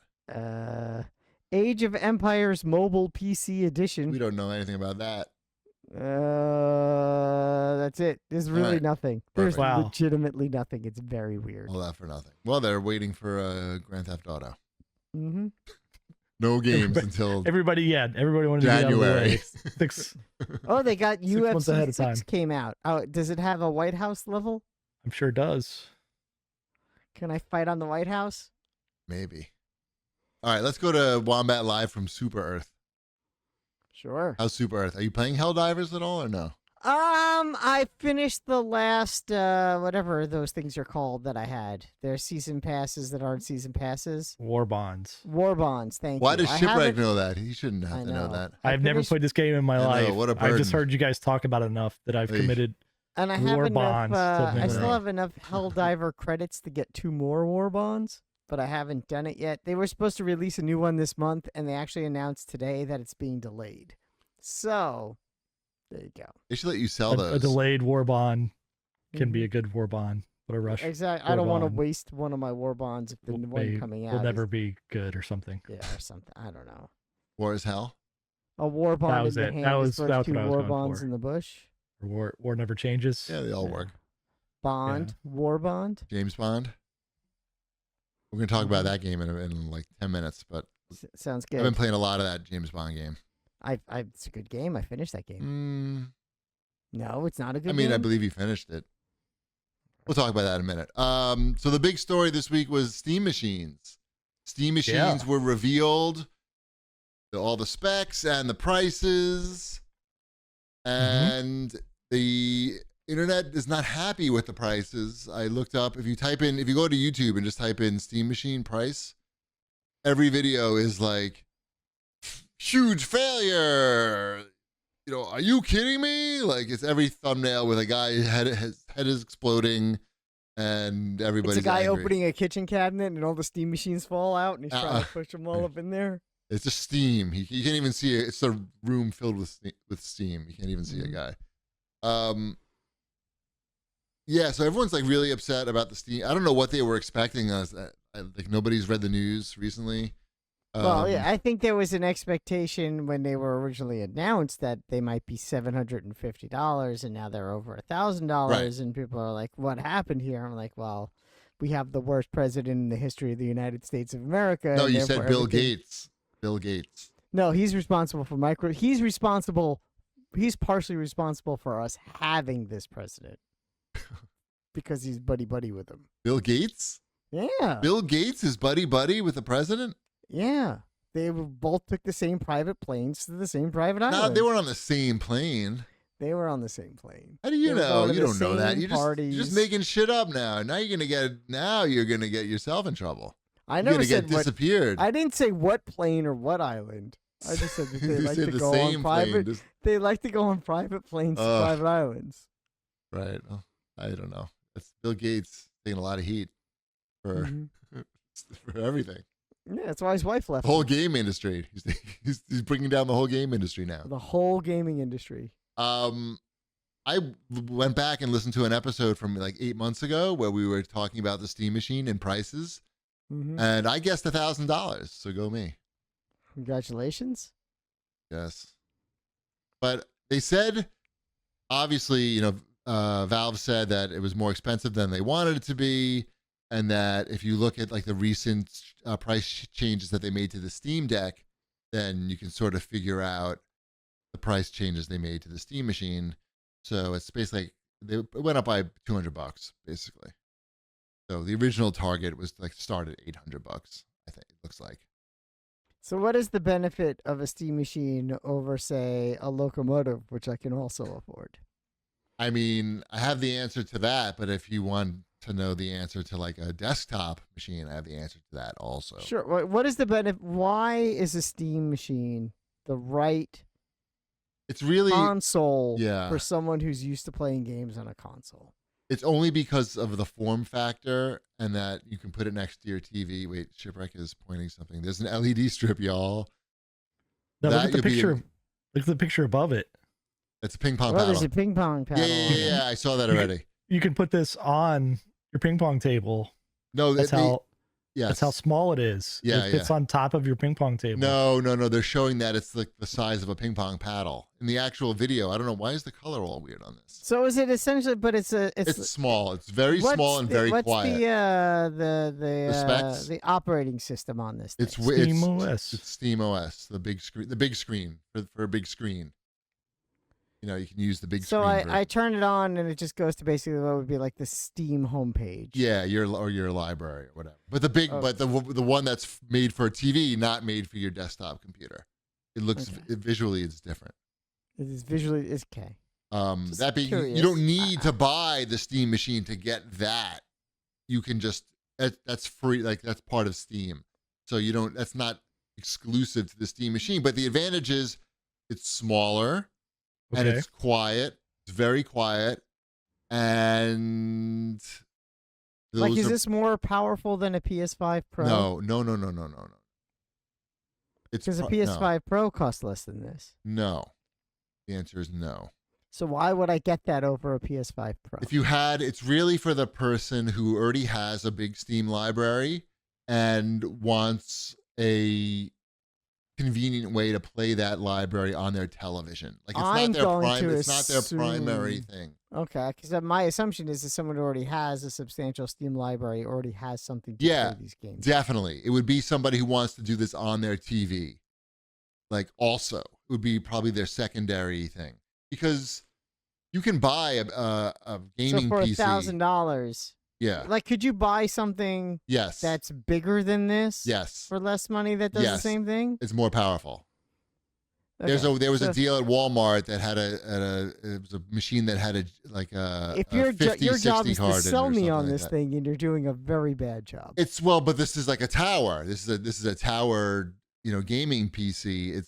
Age of Empires Mobile PC Edition. We don't know anything about that. That's it. There's really nothing. There's Wow. legitimately nothing. It's very weird. All that for nothing. Well, they're waiting for Grand Theft Auto. Mm-hmm. No games until everybody wanted January. to be out of the way. 6. Oh, they got 6 months ahead UFC of time. 6 came out. Oh, does it have a White House level? I'm sure it does. Can I fight on the White House? Maybe. All right, let's go to Wombat Live from Super Earth. Sure. How's Super Earth? Are you playing Helldivers at all or no? I finished the last whatever those things are called that I had. They're season passes that aren't season passes. War bonds. Thank Why you. does Shipwreck know that? He shouldn't have to know that. I've never played this game in my life. What a I've just burden. heard you guys talk about it enough that I've committed. And I war have bonds. enough. I still have enough Helldiver credits to get 2 more war bonds, but I haven't done it yet. They were supposed to release a new one this month, and they actually announced today that it's being delayed. So, there you go. They should let you sell those. A delayed war bond can be a good war bond, but a rush. Exactly. I don't want to waste one of my war bonds if the one coming out will never be good or something. Yeah, or something. I don't know. War is hell. A war bond that was in it. your That hand was is worth 2 what I was war going bonds for. in the bush. War never changes. Yeah, they all work. Bond, war bond. James Bond. We're going to talk about that game in like 10 minutes, but sounds good. I've been playing a lot of that James Bond game. It's a good game. I finished that game. No, it's not a good game. I mean, I believe you finished it. We'll talk about that in a minute. So the big story this week was Steam Machines. Steam Machines were revealed, all the specs and the prices, and the internet is not happy with the prices. I looked up, if you go to YouTube and just type in Steam Machine price, every video is like, huge failure. You know, are you kidding me? Like, it's every thumbnail with a guy, his head is exploding, and everybody's It's a guy angry. opening a kitchen cabinet and all the steam machines fall out and he's trying to push them all up in there. It's just steam. You can't even see it. It's a room filled with steam. You can't even see a guy. Yeah, so everyone's like really upset about the Steam. I don't know what they were expecting us. Like nobody's read the news recently. Well, yeah, I think there was an expectation when they were originally announced that they might be $750, and now they're over $1,000, and people are like, "What happened here?" I'm like, "Well, we have the worst president in the history of the United States of America." No, you said Bill Gates. Bill Gates. No, he's responsible for He's responsible. He's partially responsible for us having this president because he's buddy with him. Bill Gates? Yeah. Bill Gates is buddy with the president? Yeah. They both took the same private planes to the same private island. No, they were on the same plane. They were on the same plane. How do you know? You don't know that. You're just making shit up now. Now you're gonna get yourself in trouble. I never said disappeared. I didn't say what plane or what island. I just said that they like to go on private. They like to go on private planes to private islands. Right. Well, I don't know. That's Bill Gates taking a lot of heat for for everything. Yeah, that's why his wife left. The whole game industry. He's bringing down the whole game industry now. The whole gaming industry. I went back and listened to an episode from like 8 months ago where we were talking about the Steam Machine and prices, and I guessed $1,000. So go me. Congratulations. Yes, but they said, obviously, Valve said that it was more expensive than they wanted it to be. And that if you look at like the recent price changes that they made to the Steam Deck, then you can sort of figure out the price changes they made to the Steam Machine. So it's basically it went up by $200 basically. So the original target was like start at $800. I think it looks like. So what is the benefit of a Steam Machine over, say, a locomotive, which I can also afford? I mean, I have the answer to that, but if you want to know the answer to like a desktop machine, I have the answer to that also. Sure. What is the benefit? Why is a Steam Machine the right console for someone who's used to playing games on a console? It's only because of the form factor and that you can put it next to your TV. Wait, Shipwreck is pointing something. There's an LED strip, y'all. No, look at the picture. Look at the picture above it. It's a ping pong paddle. There's a ping pong paddle. Yeah. I saw that already. You can put this on your ping pong table. No, that's how small it is. Yeah, it fits on top of your ping pong table. No. They're showing that it's like the size of a ping pong paddle in the actual video. I don't know why is the color all weird on this. So is it essentially? But it's small. It's very small and very quiet. What's the specs? The operating system on this thing? It's Steam OS. It's Steam OS. The big screen for a big screen. You can use the big screen. So I turn it on and it just goes to basically what would be like the Steam homepage. Yeah, your library or whatever. But the one that's made for a TV, not made for your desktop computer. It looks visually it's different. It is visually it's okay. That being, you don't need to buy the Steam Machine to get that. You can just that's free. Like that's part of Steam. So you don't. That's not exclusive to the Steam Machine. But the advantage is it's smaller. And it's quiet. It's very quiet. And is this more powerful than a PS5 Pro? No. Because a PS5 Pro costs less than this. No. The answer is no. So why would I get that over a PS5 Pro? It's really for the person who already has a big Steam library and wants a convenient way to play that library on their television. Like it's not their primary thing. Okay, because my assumption is that someone who already has a substantial Steam library already has something to play these games. Definitely. It would be somebody who wants to do this on their TV. Like also, it would be probably their secondary thing. Because you can buy a gaming PC. So for $1,000. Yeah. Like, could you buy something that's bigger than this? Yes. For less money that does the same thing? It's more powerful. Okay. There was a deal at Walmart that had it was a machine that had if a 50, your job 60 is to card in sell or me something on like this that. thing, and you're doing a very bad job. But this is like a tower. This is a tower, gaming PC. It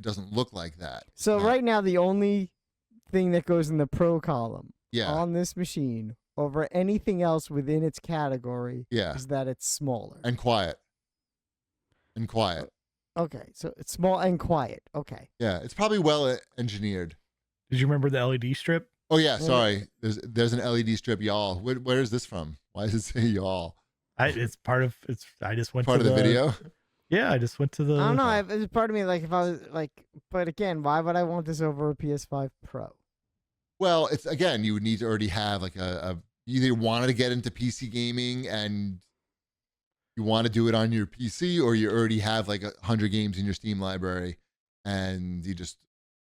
doesn't look like that. So right now, the only thing that goes in the pro column on this machine over anything else within its category is that it's smaller and quiet. Okay, so it's small and quiet. Okay. Yeah, it's probably well engineered. Did you remember the LED strip? Oh yeah, sorry. There's an LED strip, y'all. Where is this from? Why does it say y'all? It's part of it's. I just went part to of the video. Yeah, I just went to the. I don't know. It's part of me like if I was like, but again, why would I want this over a PS5 Pro? Well, it's again, you would need to already have like you either wanted to get into PC gaming and you want to do it on your PC, or you already have like 100 games in your Steam library and you just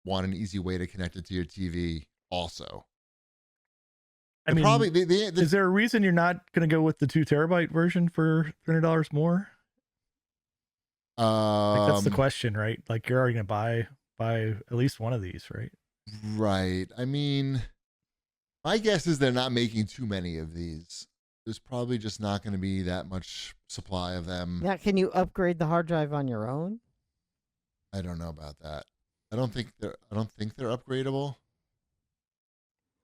want an easy way to connect it to your TV also. I mean, probably is there a reason you're not going to go with the 2 terabyte version for $300 more? Like that's the question, right? Like you're already going to buy at least one of these, right? Right. I mean, my guess is they're not making too many of these. There's probably just not going to be that much supply of them. Now, can you upgrade the hard drive on your own? I don't know about that. I don't think they're upgradable.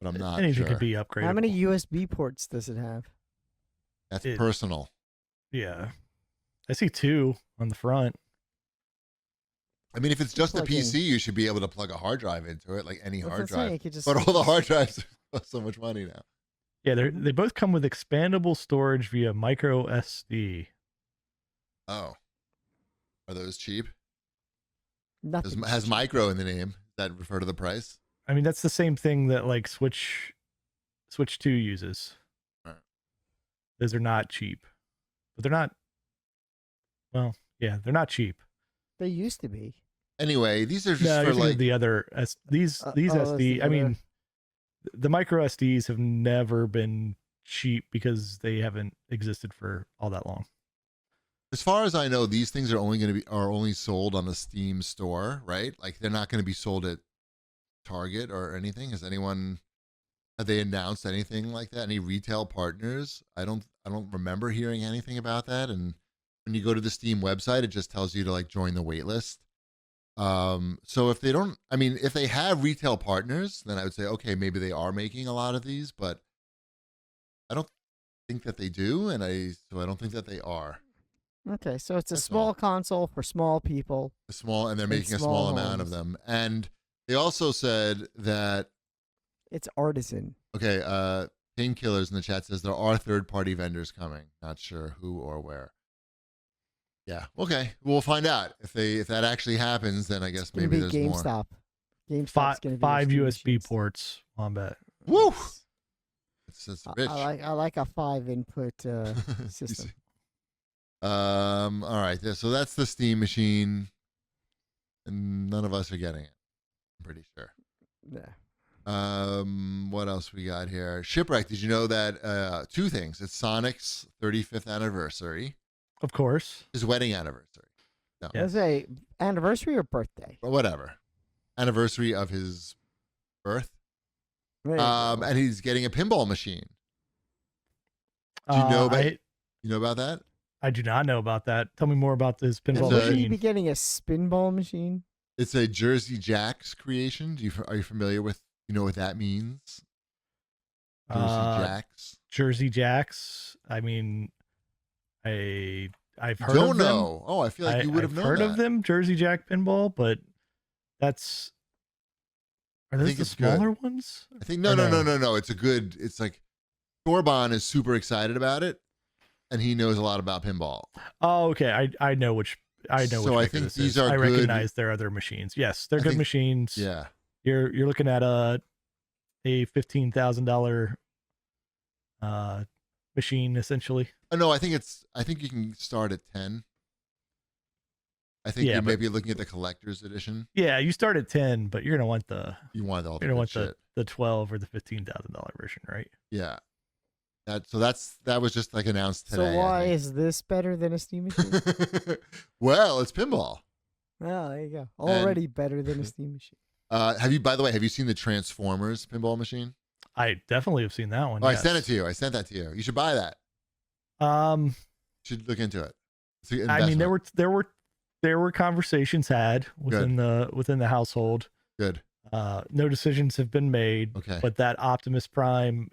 But I'm not Anything sure. could be upgradable. How many USB ports does it have? That's personal. Yeah. I see 2 on the front. I mean, if it's just a PC, you should be able to plug a hard drive into it, like any hard drive. Just, but all the hard drives cost so much money now. Yeah, they both come with expandable storage via micro SD. Oh. Are those cheap? Nothing. Has micro in the name. Does that refer to the price? I mean, that's the same thing that like Switch 2 uses. Right. Those are not cheap. But they're not, well, yeah, they're not cheap. They used to be. Anyway, these are just for like the other these SD. I mean, the micro SDs have never been cheap because they haven't existed for all that long. As far as I know, these things are only sold on the Steam store, right? Like they're not going to be sold at Target or anything. Have they announced anything like that? Any retail partners? I don't remember hearing anything about that. And when you go to the Steam website, it just tells you to like join the wait list. So if they have retail partners, then I would say, okay, maybe they are making a lot of these, but I don't think that they do. So I don't think that they are. Okay. So it's a small console for small people. And they're making a small amount of them. And they also said that it's artisan. Okay. Painkillers in the chat says there are third-party vendors coming. Not sure who or where. Yeah. Okay. We'll find out if that actually happens. Then I guess maybe there's GameStop. more. GameStop's going to be 5 USB machines. ports on bet. Woo! It's rich. I like a 5-input system. All right. So that's the Steam machine, and none of us are getting it. I'm pretty sure. Yeah. What else we got here? Shipwreck. Did you know that 2 things? It's Sonic's 35th anniversary. Of course. His wedding anniversary. No. Is it anniversary or birthday? Or whatever. Anniversary of his birth. And he's getting a pinball machine. Do you know about that? I do not know about that. Tell me more about this pinball Would he machine. be getting a spinball machine? It's a Jersey Jacks creation. Are you familiar with, what that means? Jersey Jacks. Jersey Jacks. I mean, I've heard don't of them. know. Oh, I feel like you would have known heard that. of them, Jersey Jack pinball, but are those the smaller ones? I think no. It's like Torban is super excited about it, and he knows a lot about pinball. Oh, okay. I know which. So I think these are. I good. recognize their other machines. Yes, they're good machines. Yeah. You're looking at a $15,000 machine essentially. Oh, no, I think you can start at 10. I think you may be looking at the collector's edition. Yeah, you start at 10, but you're gonna want the 12 or the $15,000 version, right? Yeah. That was just like announced today. So why is this better than a Steam machine? Well, it's pinball. Oh, there you go. Already better than a Steam machine. By the way, have you seen the Transformers pinball machine? I definitely have seen that one. Oh, yes. I sent it to you. I sent that to you. You should buy that. You should look into it. I mean, there were conversations had within the household. Good. No decisions have been made. Okay. But that Optimus Prime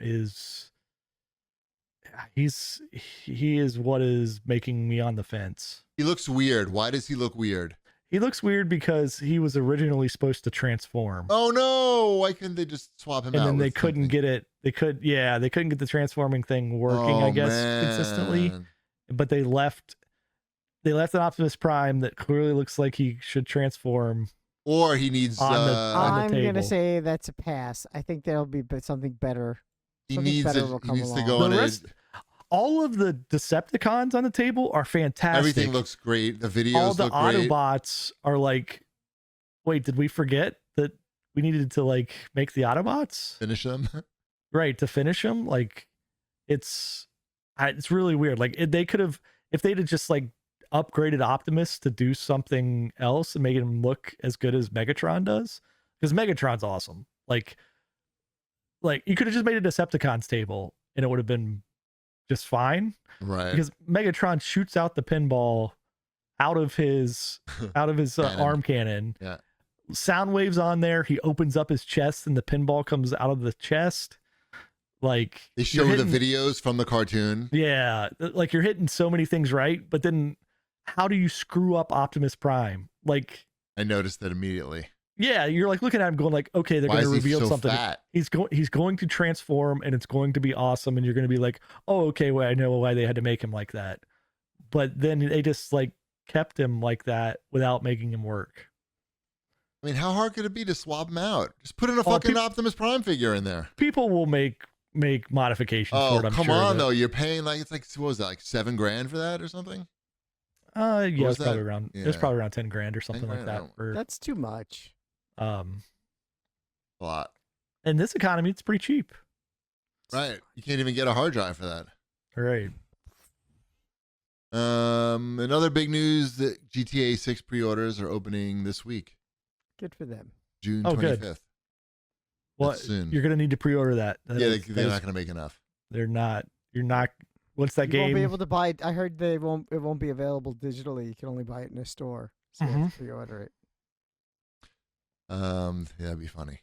he is what is making me on the fence. He looks weird. Why does he look weird? He looks weird because he was originally supposed to transform. Oh no! Why couldn't they just swap him out? And then they couldn't get it. They couldn't get the transforming thing working, I guess, consistently. But they left an Optimus Prime that clearly looks like he should transform. Or he needs on the table. I'm gonna say that's a pass. I think there'll be something better. He needs to go on all of the Decepticons on the table are fantastic. Everything looks great. The videos all the look great. Autobots are like, wait, did we forget that we needed to like make the Autobots? Finish them? Right, to finish them? Like, it's really weird. Like, they could have, if they'd have just like upgraded Optimus to do something else and make him look as good as Megatron does, because Megatron's awesome. Like you could have just made a Decepticons table and it would have been just fine, right? Because Megatron shoots out the pinball out of his arm cannon. Yeah. Sound waves on there. He opens up his chest and the pinball comes out of the chest. Like, they show the videos from the cartoon. Yeah, like you're hitting so many things right, but then how do you screw up Optimus Prime? Like, I noticed that immediately. Yeah, you're like looking at him going like, okay, they're going to reveal something. Fat? He's going to transform and it's going to be awesome. And you're going to be like, oh, okay, well, I know why they had to make him like that. But then they just like kept him like that without making him work. I mean, how hard could it be to swap him out? Just put in a fucking Optimus Prime figure in there. People will make modifications for it. I'm come sure on, though. You're paying like, it's like, what was that, like $7,000 for that or something? Yeah, it's probably around. Yeah. It's probably around $10,000 or something like that. That's too much. A lot. In this economy, it's pretty cheap. Right. You can't even get a hard drive for that. Right. Another big news that GTA 6 pre-orders are opening this week. Good for them. June 25th. Good. Well, soon. You're going to need to pre-order that. They're not going to make enough. They're not. You're not. What's that game? You won't be able to buy it. I heard it won't be available digitally. You can only buy it in a store. So you have to pre-order it. Yeah, that'd be funny.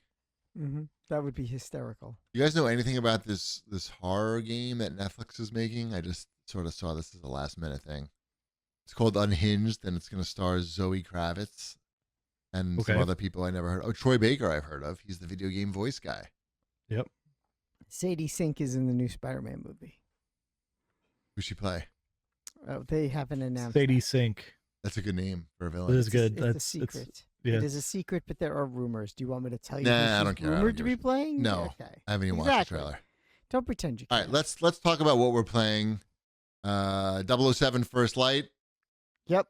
That would be hysterical. You guys know anything about this horror game that Netflix is making? I just sort of saw this as a last minute thing. It's called Unhinged, and it's going to star Zoe Kravitz and some other people I never heard. Oh, Troy Baker I've heard of. He's the video game voice guy. Yep. Sadie Sink is in the new Spider-Man movie. Who's she play? Oh, they haven't announced. Sadie Sink. That's a good name for a villain. It is good. It's a secret. Yeah. It is a secret, but there are rumors. Do you want me to tell you? Nah, I don't care. Rumored to be playing? No, okay. I haven't even watched the trailer. Don't pretend you can. All right, let's talk about what we're playing. 007 First Light. Yep.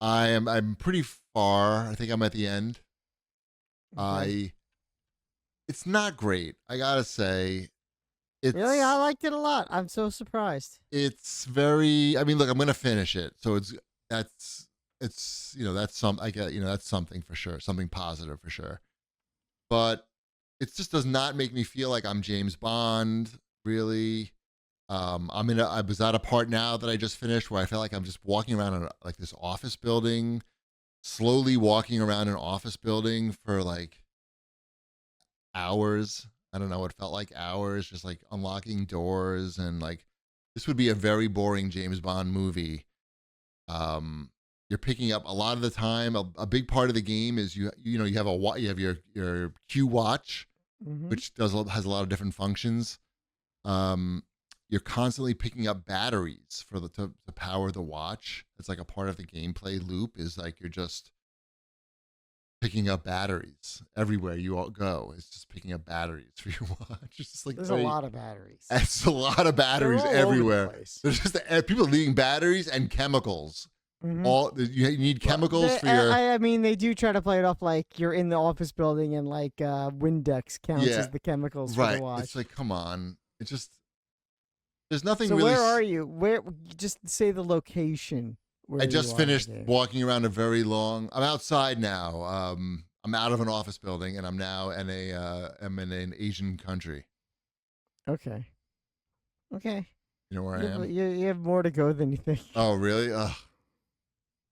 I'm pretty far. I think I'm at the end. Okay. It's not great. I gotta say. Really, I liked it a lot. I'm so surprised. It's very. I mean, look, I'm gonna finish it, so that's something for sure, something positive for sure. But it just does not make me feel like I'm James Bond, really. I was at a part now that I just finished where I felt like I'm just walking around in like this office building, slowly walking around an office building for like hours. I don't know, it felt like hours, just like unlocking doors, and like this would be a very boring James Bond movie. You're picking up a lot of the time. A big part of the game is you have your Q watch, which has a lot of different functions. You're constantly picking up batteries to power the watch. It's like a part of the gameplay loop. Is like you're just picking up batteries everywhere you all go. It's just picking up batteries for your watch. It's just like there's a lot of batteries. It's a lot of batteries everywhere. There's just people leaving batteries and chemicals. You need chemicals for your. I mean, they do try to play it off like you're in the office building and like Windex counts as the chemicals for the watch. It's like, come on. It's just there's nothing. So really. Where are you? Where? Just say the location. I just finished walking around I'm outside now. I'm out of an office building and I'm now I'm in an Asian country. Okay. You know where I am? You have more to go than you think. Oh, really?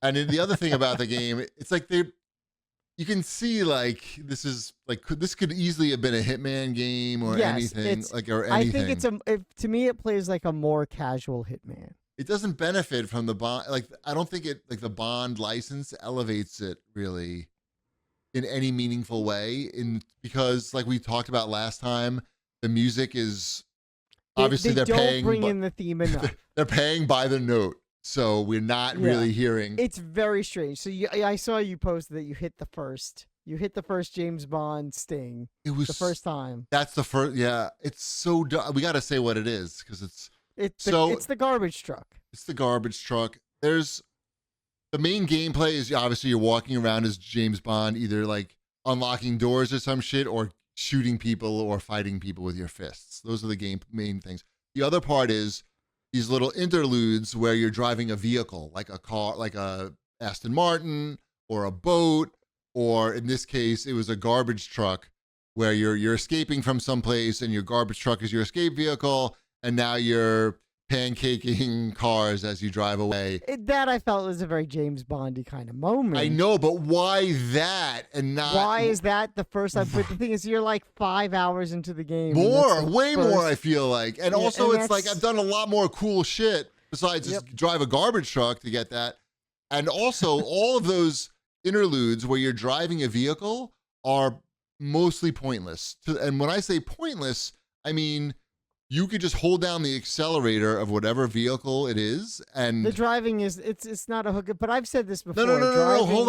And the other thing about the game, it's like you can see like this could easily have been a Hitman game or anything. I think to me it plays like a more casual Hitman. It doesn't benefit from the Bond. Like I don't think the Bond license elevates it really in any meaningful way. Because like we talked about last time, the music is obviously they're paying. Bring in the theme enough. They're paying by the note, so we're not really hearing. It's very strange. So I saw you posted that you hit the first James Bond sting. It was the first time. That's the first. Yeah, it's so. We got to say what it is because it's the garbage truck. It's the garbage truck. There's the main gameplay is obviously you're walking around as James Bond, either like unlocking doors or some shit, or shooting people or fighting people with your fists. Those are the main things. The other part is these little interludes where you're driving a vehicle, like a car, like a Aston Martin or a boat, or in this case, it was a garbage truck where you're escaping from someplace and your garbage truck is your escape vehicle, and now you're pancaking cars as you drive away. That I felt was a very James Bondy kind of moment. I know, but why that and not? Why is that the first time? But the thing is, you're like 5 hours into the game. Way more. I feel like, and also it's like I've done a lot more cool shit besides just drive a garbage truck to get that, and also all of those interludes where you're driving a vehicle are mostly pointless. And when I say pointless, I mean, you could just hold down the accelerator of whatever vehicle it is, and the driving is it's not a hook. But I've said this before. No. Hold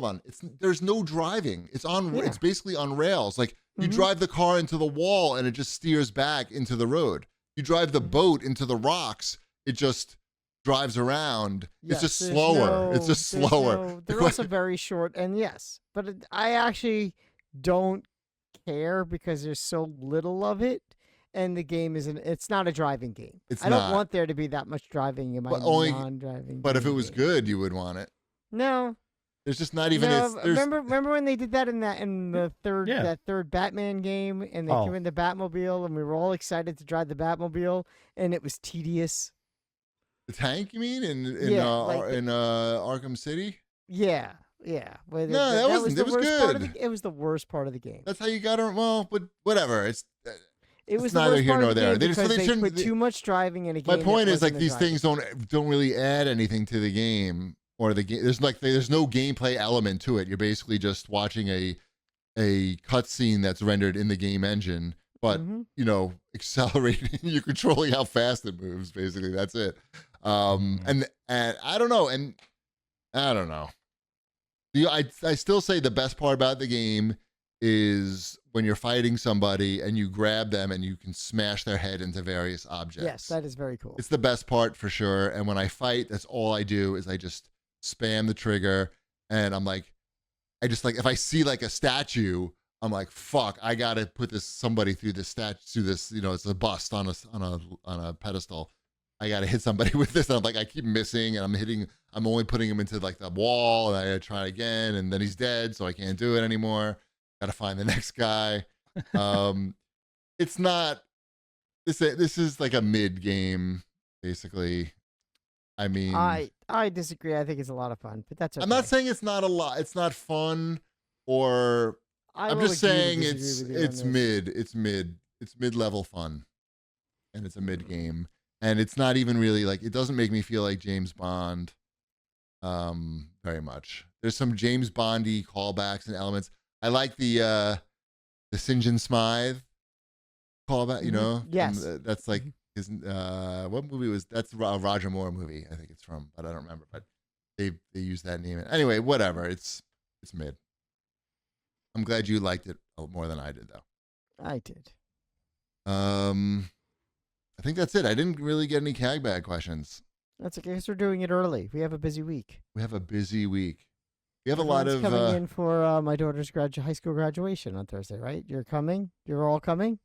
on. There's no driving. It's basically on rails. Like you drive the car into the wall and it just steers back into the road. You drive the boat into the rocks, it just drives around. It's just slower. It's just slower. They're also very short, and but I actually don't care because there's so little of it. And the game it's not a driving game. I don't want there to be that much driving in my non-driving. But if it was good, you would want it. No. There's just not even. No, remember when they did that in the third Batman game, and they came in the Batmobile, and we were all excited to drive the Batmobile, and it was tedious. The tank, you mean, in Arkham City? Yeah. Well, that wasn't. It was good. It was the worst part of the game. That's how you got it. Well, but whatever. It was neither here nor there. They put too much driving in a game. My point is like these things don't really add anything to the game or the game. There's no gameplay element to it. You're basically just watching a cutscene that's rendered in the game engine, but accelerating. You're controlling how fast it moves. Basically, that's it. And I don't know. And I don't know. I still say the best part about the game is when you're fighting somebody and you grab them and you can smash their head into various objects. Yes, that is very cool. It's the best part for sure. And when I fight, that's all I do is I just spam the trigger, and I'm like, if I see like a statue, I'm like, fuck, I gotta put somebody through this statue, it's a bust on a pedestal. I gotta hit somebody with this. And I'm like, I keep missing, and I'm only putting him into like the wall, and I gotta try again, and then he's dead, so I can't do it anymore. Got to find the next guy. It's not. This is like a mid game, basically. I mean, I disagree. I think it's a lot of fun, but that's okay. I'm not saying it's not a lot. It's not fun, or I'm just saying it's mid. It's mid-level fun, and it's a mid game, and it's not even really like, it doesn't make me feel like James Bond. Very much. There's some James Bondy callbacks and elements. I like the St. John Smythe callback, Yes. That's like his, what movie was, that's a Roger Moore movie, I think it's from, but I don't remember, but they use that name. Anyway, whatever, it's mid. I'm glad you liked it more than I did, though. I did. I think that's it. I didn't really get any CAGbag questions. That's okay, because we're doing it early. We have a busy week. We have a lot of coming in for my daughter's high school graduation on Thursday, right? You're coming? You're all coming?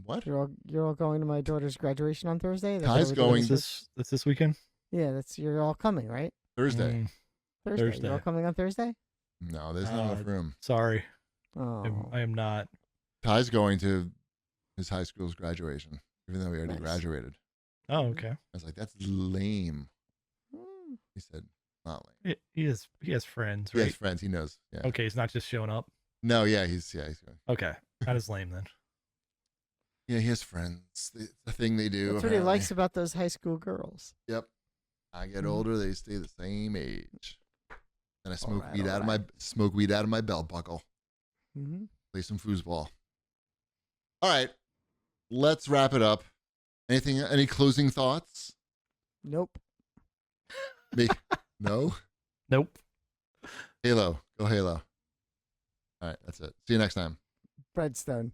What? You're all going to my daughter's graduation on Thursday? Ty's going. This weekend? Yeah, you're all coming, right? Thursday. Thursday. You're all coming on Thursday? No, there's not enough room. Sorry. Oh. I am not. Ty's going to his high school's graduation, even though he already graduated. Oh, okay. I was like, that's lame. He said, not lame. He has friends, right? He has friends. He knows. Yeah. Okay, he's not just showing up. No, yeah, he's going. Okay, not as lame then. Yeah, he has friends. It's a thing they do. That's what he likes about those high school girls. Yep. I get older, they stay the same age. And I smoke weed out of my belt buckle. Play some foosball. All right, let's wrap it up. Any closing thoughts? Nope. No? Nope. Halo. Go Halo. All right, that's it. See you next time. Breadstone.